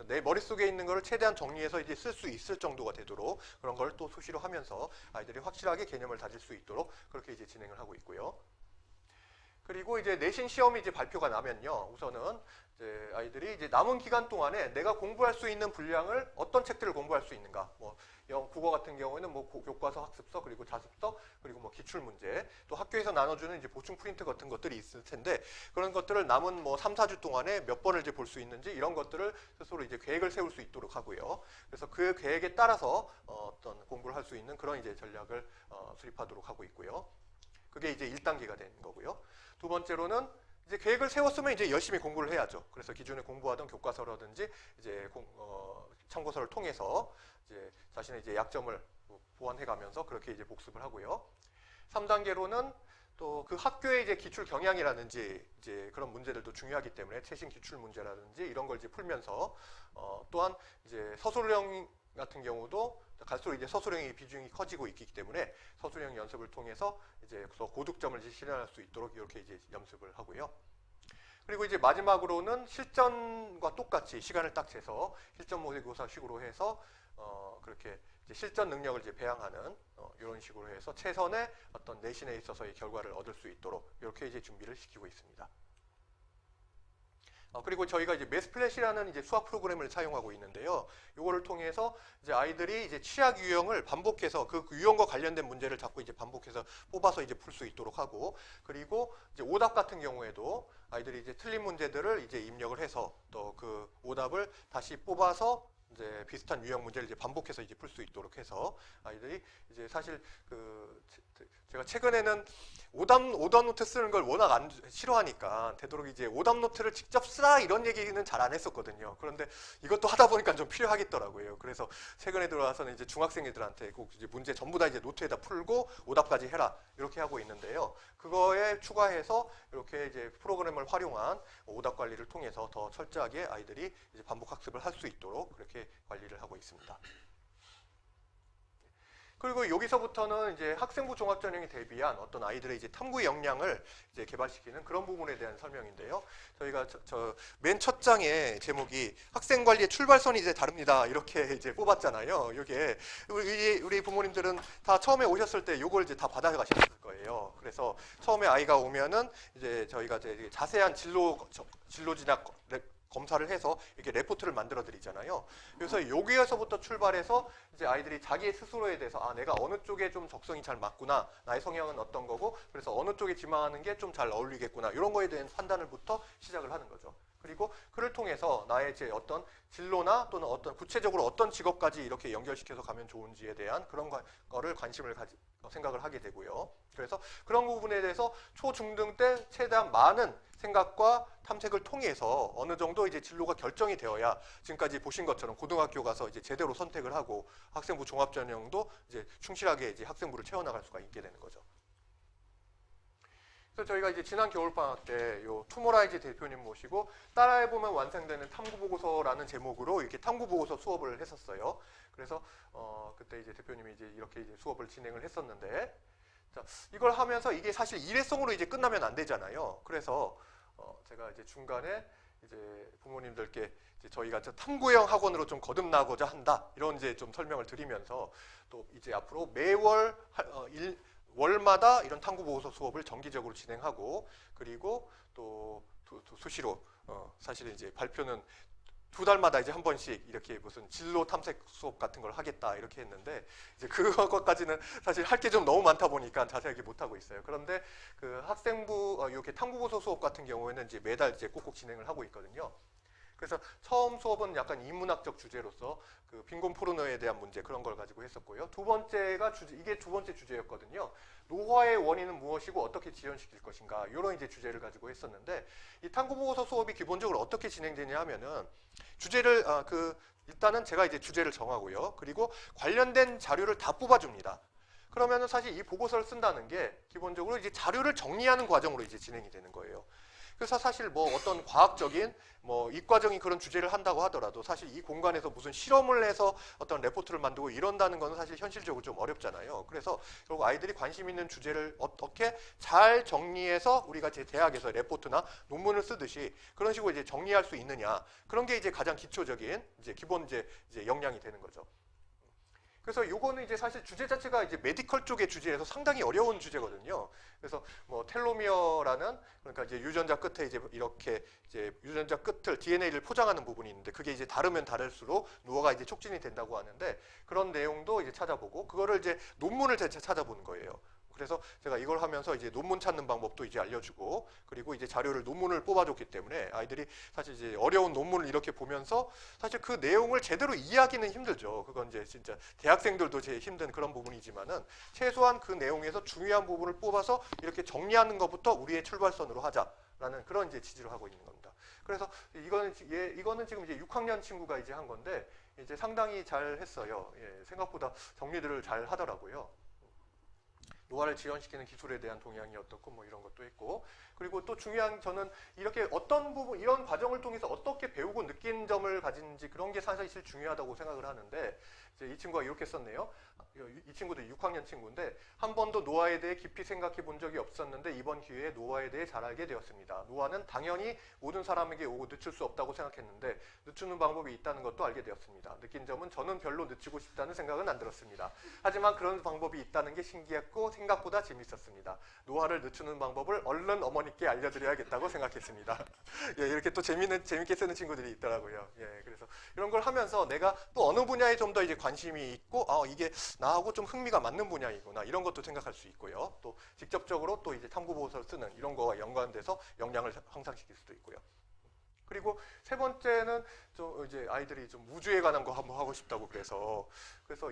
내 머릿속에 있는 거를 최대한 정리해서 이제 쓸 수 있을 정도가 되도록 그런 걸 또 수시로 하면서 아이들이 확실하게 개념을 다질 수 있도록 그렇게 이제 진행을 하고 있고요. 그리고 이제 내신 시험이 이제 발표가 나면요, 우선은 이제 아이들이 이제 남은 기간 동안에 내가 공부할 수 있는 분량을 어떤 책들을 공부할 수 있는가, 뭐 국어 같은 경우에는 뭐 교과서, 학습서, 그리고 자습서, 그리고 뭐 기출 문제, 또 학교에서 나눠주는 이제 보충 프린트 같은 것들이 있을 텐데 그런 것들을 남은 뭐 3, 4주 동안에 몇 번을 이제 볼 수 있는지 이런 것들을 스스로 이제 계획을 세울 수 있도록 하고요. 그래서 그 계획에 따라서 어떤 공부를 할 수 있는 그런 이제 전략을 수립하도록 하고 있고요. 그게 이제 1단계가 되는 거고요. 두 번째로는 이제 계획을 세웠으면 이제 열심히 공부를 해야죠. 그래서 기존에 공부하던 교과서라든지 이제 참고서를 통해서 이제 자신의 이제 약점을 보완해가면서 그렇게 이제 복습을 하고요. 3단계로는 또 그 학교의 이제 기출 경향이라든지 이제 그런 문제들도 중요하기 때문에 최신 기출 문제라든지 이런 걸 이제 풀면서 또한 이제 서술형 같은 경우도 갈수록 이제 서술형의 비중이 커지고 있기 때문에 서술형 연습을 통해서 이제 더 고득점을 이제 실현할 수 있도록 이렇게 이제 연습을 하고요. 그리고 이제 마지막으로는 실전과 똑같이 시간을 딱 재서 실전 모의고사식으로 해서 그렇게 이제 실전 능력을 이제 배양하는 이런 식으로 해서 최선의 어떤 내신에 있어서의 결과를 얻을 수 있도록 이렇게 이제 준비를 시키고 있습니다. 그리고 저희가 이제 매스플랫이라는 이제 수학 프로그램을 사용하고 있는데요. 이거를 통해서 이제 아이들이 이제 취약 유형을 반복해서 그 유형과 관련된 문제를 자꾸 이제 반복해서 뽑아서 이제 풀 수 있도록 하고, 그리고 이제 오답 같은 경우에도 아이들이 이제 틀린 문제들을 이제 입력을 해서 또 그 오답을 다시 뽑아서 이제 비슷한 유형 문제를 이제 반복해서 이제 풀 수 있도록 해서 아이들이 이제 사실 제가 최근에는 오답 노트 쓰는 걸 워낙 싫어하니까 되도록 이제 오답 노트를 직접 쓰라 이런 얘기는 잘 안 했었거든요. 그런데 이것도 하다 보니까 좀 필요하겠더라고요. 그래서 최근에 들어와서는 이제 중학생들한테 꼭 이제 문제 전부 다 이제 노트에다 풀고 오답까지 해라 이렇게 하고 있는데요. 그거에 추가해서 이렇게 이제 프로그램을 활용한 오답 관리를 통해서 더 철저하게 아이들이 이제 반복 학습을 할 수 있도록 그렇게 관리를 하고 있습니다. 그리고 여기서부터는 이제 학생부 종합전형에 대비한 어떤 아이들의 이제 탐구 역량을 이제 개발시키는 그런 부분에 대한 설명인데요. 저희가 맨 첫 장에 제목이 학생 관리의 출발선이 이제 다릅니다. 이렇게 이제 뽑았잖아요. 이게 우리 부모님들은 다 처음에 오셨을 때 이걸 이제 다 받아가셨을 거예요. 그래서 처음에 아이가 오면은 이제 저희가 이제 자세한 진로 진학 검사를 해서 이렇게 레포트를 만들어 드리잖아요. 그래서 여기에서부터 출발해서 이제 아이들이 자기 스스로에 대해서 내가 어느 쪽에 좀 적성이 잘 맞구나, 나의 성향은 어떤 거고, 그래서 어느 쪽에 지망하는 게 좀 잘 어울리겠구나, 이런 거에 대한 판단을부터 시작을 하는 거죠. 그리고 그를 통해서 나의 이제 어떤 진로나 또는 어떤 구체적으로 어떤 직업까지 이렇게 연결시켜서 가면 좋은지에 대한 그런 거를 생각을 하게 되고요. 그래서 그런 부분에 대해서 초, 중등 때 최대한 많은 생각과 탐색을 통해서 어느 정도 이제 진로가 결정이 되어야 지금까지 보신 것처럼 고등학교 가서 이제 제대로 선택을 하고 학생부 종합전형도 이제 충실하게 이제 학생부를 채워나갈 수가 있게 되는 거죠. 그래서 저희가 이제 지난 겨울방학 때 요 투모라이즈 대표님 모시고 따라해보면 완성되는 탐구보고서라는 제목으로 이렇게 탐구보고서 수업을 했었어요. 그래서 그때 이제 대표님이 이제 이렇게 이제 수업을 진행을 했었는데, 자, 이걸 하면서 이게 사실 일회성으로 이제 끝나면 안 되잖아요. 그래서 제가 이제 중간에 이제 부모님들께 이제 저희가 탐구형 학원으로 좀 거듭나고자 한다, 이런 이제 좀 설명을 드리면서 또 이제 앞으로 매월 월마다 이런 탐구보고서 수업을 정기적으로 진행하고, 그리고 또 수시로 사실 이제 발표는 2달마다 이제 한 번씩 이렇게 무슨 진로 탐색 수업 같은 걸 하겠다 이렇게 했는데, 이제 그것까지는 사실 할 게 좀 너무 많다 보니까 자세하게 못 하고 있어요. 그런데 그 학생부 이렇게 탐구보고서 수업 같은 경우에는 이제 매달 이제 꼭꼭 진행을 하고 있거든요. 그래서 처음 수업은 약간 인문학적 주제로서 그 빈곤 포르노에 대한 문제, 그런 걸 가지고 했었고요. 두 번째가 이게 두 번째 주제였거든요. 노화의 원인은 무엇이고 어떻게 지연시킬 것인가, 이런 이제 주제를 가지고 했었는데, 이 탐구보고서 수업이 기본적으로 어떻게 진행되냐 하면은 주제를 일단은 제가 이제 주제를 정하고요. 그리고 관련된 자료를 다 뽑아줍니다. 그러면은 사실 이 보고서를 쓴다는 게 기본적으로 이제 자료를 정리하는 과정으로 이제 진행이 되는 거예요. 그래서 사실 뭐 어떤 과학적인 뭐 이과적인 그런 주제를 한다고 하더라도 사실 이 공간에서 무슨 실험을 해서 어떤 레포트를 만들고 이런다는 거는 사실 현실적으로 좀 어렵잖아요. 그래서 결국 아이들이 관심 있는 주제를 어떻게 잘 정리해서 우리가 제 대학에서 레포트나 논문을 쓰듯이 그런 식으로 이제 정리할 수 있느냐, 그런 게 이제 가장 기초적인 이제 기본 이제 역량이 되는 거죠. 그래서 요거는 이제 사실 주제 자체가 이제 메디컬 쪽의 주제에서 상당히 어려운 주제거든요. 그래서 뭐 텔로미어라는, 그러니까 이제 유전자 끝에 이제 이렇게 이제 유전자 끝을 DNA를 포장하는 부분이 있는데, 그게 이제 다르면 다를수록 노화가 이제 촉진이 된다고 하는데, 그런 내용도 이제 찾아보고 그거를 이제 논문을 찾아보는 거예요. 그래서 제가 이걸 하면서 이제 논문 찾는 방법도 이제 알려주고, 그리고 이제 자료를 논문을 뽑아줬기 때문에 아이들이 사실 이제 어려운 논문을 이렇게 보면서 사실 그 내용을 제대로 이해하기는 힘들죠. 그건 이제 진짜 대학생들도 제일 힘든 그런 부분이지만은, 최소한 그 내용에서 중요한 부분을 뽑아서 이렇게 정리하는 것부터 우리의 출발선으로 하자라는 그런 이제 취지로 하고 있는 겁니다. 그래서 이거는 지금 이제 6학년 친구가 이제 한 건데, 이제 상당히 잘 했어요. 예, 생각보다 정리들을 잘 하더라고요. 노화를 지연시키는 기술에 대한 동향이 어떻고 뭐 이런 것도 있고, 그리고 또 중요한, 저는 이렇게 어떤 부분, 이런 과정을 통해서 어떻게 배우고 느낀 점을 가진지, 그런 게 사실 중요하다고 생각을 하는데, 이제 이 친구가 이렇게 썼네요. 이 친구도 6학년 친구인데, 한 번도 노화에 대해 깊이 생각해 본 적이 없었는데 이번 기회에 노화에 대해 잘 알게 되었습니다. 노화는 당연히 모든 사람에게 오고 늦출 수 없다고 생각했는데 늦추는 방법이 있다는 것도 알게 되었습니다. 느낀 점은 저는 별로 늦추고 싶다는 생각은 안 들었습니다. 하지만 그런 방법이 있다는 게 신기했고 생각보다 재밌었습니다. 노화를 늦추는 방법을 얼른 어머니께 알려드려야겠다고 생각했습니다. 예, 이렇게 또 재밌게 쓰는 친구들이 있더라고요. 예, 그래서 이런 걸 하면서 내가 또 어느 분야에 좀 더 이제 관심이 있고, 이게 나하고 좀 흥미가 맞는 분야이구나, 이런 것도 생각할 수 있고요. 또 직접적으로 또 이제 탐구보고서를 쓰는 이런 거와 연관돼서 역량을 향상시킬 수도 있고요. 그리고 세 번째는 좀 이제 아이들이 좀 우주에 관한 거 한번 하고 싶다고 그래서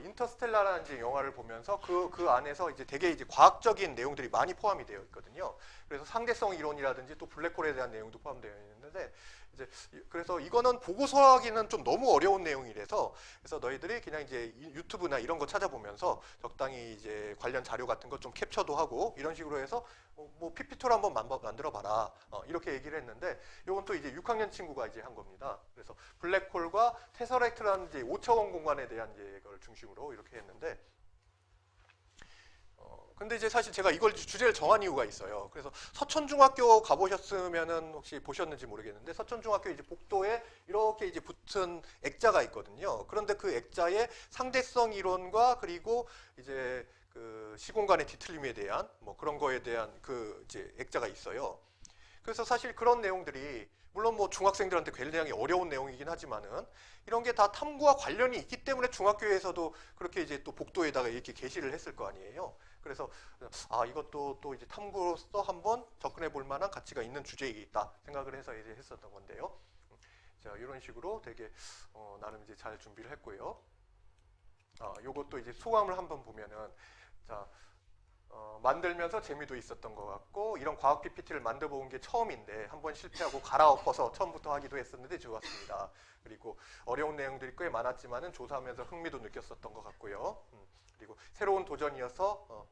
인터스텔라라는 이제 영화를 보면서 그 안에서 이제 되게 이제 과학적인 내용들이 많이 포함이 되어 있거든요. 그래서 상대성 이론이라든지 또 블랙홀에 대한 내용도 포함되어 있는데, 이제 그래서 이거는 보고서 하기는 좀 너무 어려운 내용이라서, 그래서 너희들이 그냥 이제 유튜브나 이런 거 찾아보면서 적당히 이제 관련 자료 같은 거 좀 캡처도 하고 이런 식으로 해서 뭐 PPT로 한번 만들어 봐라, 이렇게 얘기를 했는데, 이건 또 이제 6학년 친구가 이제 한 겁니다. 그래서 블랙홀과 테서렉트라는 이제 5차원 공간에 대한 이제 걸 중심으로 이렇게 했는데, 근데 이제 사실 제가 이걸 주제를 정한 이유가 있어요. 그래서 서천중학교 가보셨으면은 혹시 보셨는지 모르겠는데, 서천중학교 이제 복도에 이렇게 이제 붙은 액자가 있거든요. 그런데 그 액자에 상대성 이론과 그리고 이제 그 시공간의 뒤틀림에 대한 뭐 그런 거에 대한 그 이제 액자가 있어요. 그래서 사실 그런 내용들이 물론 뭐 중학생들한테 굉장히 어려운 내용이긴 하지만은, 이런 게 다 탐구와 관련이 있기 때문에 중학교에서도 그렇게 이제 또 복도에다가 이렇게 게시를 했을 거 아니에요. 그래서 이것도 또 이제 탐구로서 한번 접근해 볼 만한 가치가 있는 주제이겠다 생각을 해서 이제 했었던 건데요. 자, 이런 식으로 되게 나름 이제 잘 준비를 했고요. 요것도 이제 소감을 한번 보면은, 자, 만들면서 재미도 있었던 것 같고, 이런 과학 PPT를 만들어 본 게 처음인데 한번 실패하고 갈아엎어서 처음부터 하기도 했었는데 좋았습니다. 그리고 어려운 내용들이 꽤 많았지만은 조사하면서 흥미도 느꼈었던 것 같고요. 그리고 새로운 도전이어서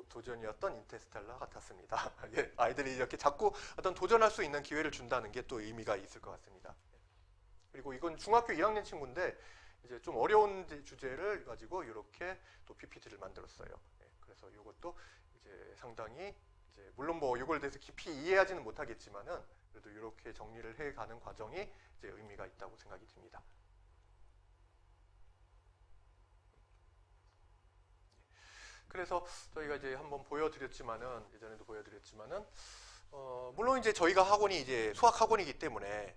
도전이었던 인터스텔라 같았습니다. 예, 아이들이 이렇게 자꾸 어떤 도전할 수 있는 기회를 준다는 게 또 의미가 있을 것 같습니다. 그리고 이건 중학교 1학년 친구인데 이제 좀 어려운 주제를 가지고 이렇게 또 PPT를 만들었어요. 예, 그래서 이것도 이제 상당히 이제 물론 뭐 이걸 대해서 깊이 이해하지는 못하겠지만은 그래도 이렇게 정리를 해가는 과정이 이제 의미가 있다고 생각이 듭니다. 그래서 저희가 이제 한번 보여드렸지만은, 예전에도 보여드렸지만은, 물론 이제 저희가 학원이 이제 수학 학원이기 때문에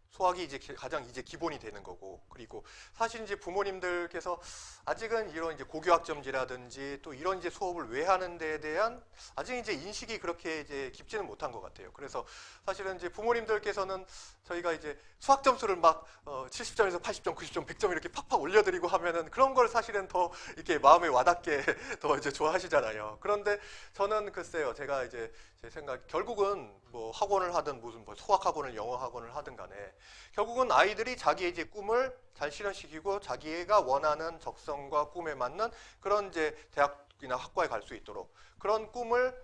수학이 이제 가장 이제 기본이 되는 거고, 그리고 사실 이제 부모님들께서 아직은 이런 이제 고교학점제라든지 또 이런 이제 수업을 왜 하는 데에 대한 아직 이제 인식이 그렇게 이제 깊지는 못한 것 같아요. 그래서 사실은 이제 부모님들께서는 저희가 이제 수학 점수를 막 70점에서 80점, 90점, 100점 이렇게 팍팍 올려드리고 하면은 그런 걸 사실은 더 이렇게 마음에 와닿게 더 이제 좋아하시잖아요. 그런데 저는 글쎄요, 제가 이제 제 생각, 결국은 뭐 학원을 하든 무슨 뭐 수학 학원을 영어 학원을 하든 간에 결국은 아이들이 자기의 이제 꿈을 잘 실현시키고 자기가 원하는 적성과 꿈에 맞는 그런 이제 대학이나 학과에 갈 수 있도록, 그런 꿈을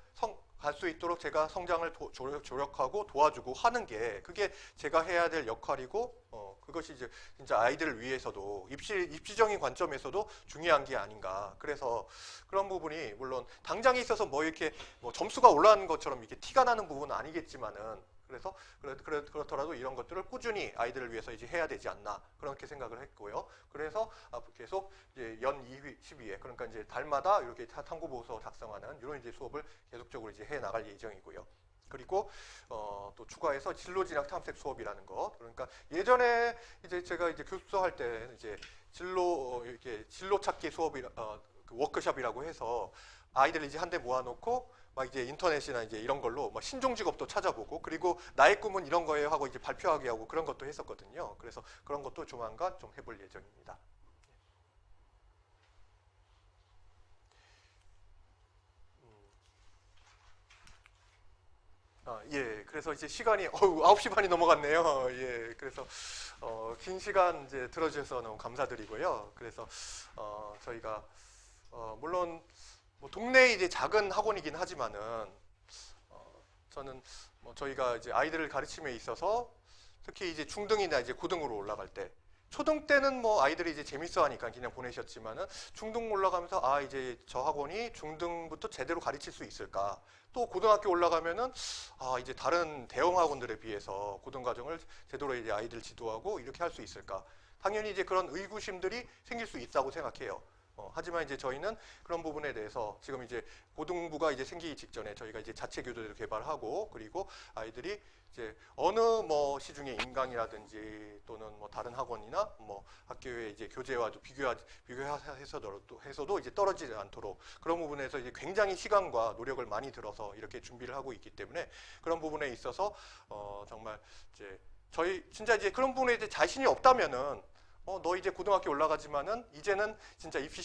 갈 수 있도록 제가 성장을 조력하고 도와주고 하는 게, 그게 제가 해야 될 역할이고, 그것이 이제 진짜 아이들을 위해서도 입시적인 관점에서도 중요한 게 아닌가. 그래서 그런 부분이 물론 당장에 있어서 뭐 이렇게 뭐 점수가 올라가는 것처럼 이렇게 티가 나는 부분은 아니겠지만은, 그래서 그렇더라도 이런 것들을 꾸준히 아이들을 위해서 이제 해야 되지 않나 그렇게 생각을 했고요. 그래서 계속 이제 연 2회, 12회 그러니까 이제 달마다 이렇게 탐구 보고서 작성하는 이런 이제 수업을 계속적으로 이제 해 나갈 예정이고요. 그리고 또 추가해서 진로 진학 탐색 수업이라는 거. 그러니까 예전에 이제 제가 이제 교습소 할 때 이제 이렇게 진로 찾기 수업이 그 워크숍이라고 해서 아이들 이제 한데 모아놓고 막 이제 인터넷이나 이제 이런 걸로 뭐 신종 직업도 찾아보고 그리고 나의 꿈은 이런 거예요 하고 이제 발표하게 하고 그런 것도 했었거든요. 그래서 그런 것도 조만간 좀 해볼 예정입니다. 예, 그래서 이제 시간이 9시 반이 넘어갔네요. 예, 그래서 긴 시간 이제 들어주셔서 너무 감사드리고요. 그래서 저희가 물론 뭐 동네 이제 작은 학원이긴 하지만은 저는 뭐 저희가 이제 아이들을 가르침에 있어서 특히 이제 중등이나 이제 고등으로 올라갈 때 초등 때는 뭐 아이들이 이제 재밌어 하니까 그냥 보내셨지만은 중등 올라가면서 이제 저 학원이 중등부터 제대로 가르칠 수 있을까? 또 고등학교 올라가면은 이제 다른 대형 학원들에 비해서 고등과정을 제대로 이제 아이들 지도하고 이렇게 할 수 있을까? 당연히 이제 그런 의구심들이 생길 수 있다고 생각해요. 하지만 이제 저희는 그런 부분에 대해서 지금 이제 고등부가 이제 생기기 직전에 저희가 이제 자체 교재를 개발하고 그리고 아이들이 이제 어느 뭐 시중에 인강이라든지 또는 뭐 다른 학원이나 뭐 학교의 이제 교재와도 비교해서도 이제 떨어지지 않도록 그런 부분에서 이제 굉장히 시간과 노력을 많이 들어서 이렇게 준비를 하고 있기 때문에 그런 부분에 있어서 정말 이제 저희 진짜 이제 그런 부분에 이제 자신이 없다면은 너 이제 고등학교 올라가지만은 이제는 진짜 입시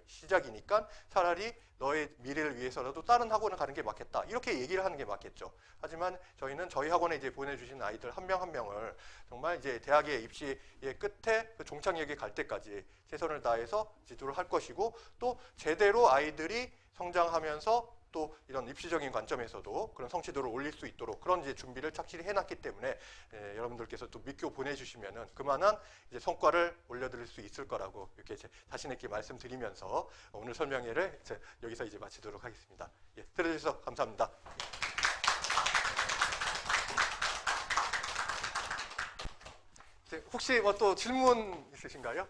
시작이니까 차라리 너의 미래를 위해서라도 다른 학원을 가는 게 맞겠다. 이렇게 얘기를 하는 게 맞겠죠. 하지만 저희는 저희 학원에 이제 보내주신 아이들 한 명 한 명을 정말 이제 대학의 입시의 끝에 그 종착역에 갈 때까지 최선을 다해서 지도를 할 것이고 또 제대로 아이들이 성장하면서 또 이런 입시적인 관점에서도 그런 성취도를 올릴 수 있도록 그런 이제 준비를 착실히 해놨기 때문에 여러분들께서 또 믿고 보내주시면은 그만한 이제 성과를 올려드릴 수 있을 거라고 이렇게 자신 있게 말씀드리면서 오늘 설명회를 여기서 이제 마치도록 하겠습니다. 예, 들어주셔서 감사합니다. 혹시 뭐 또 질문 있으신가요?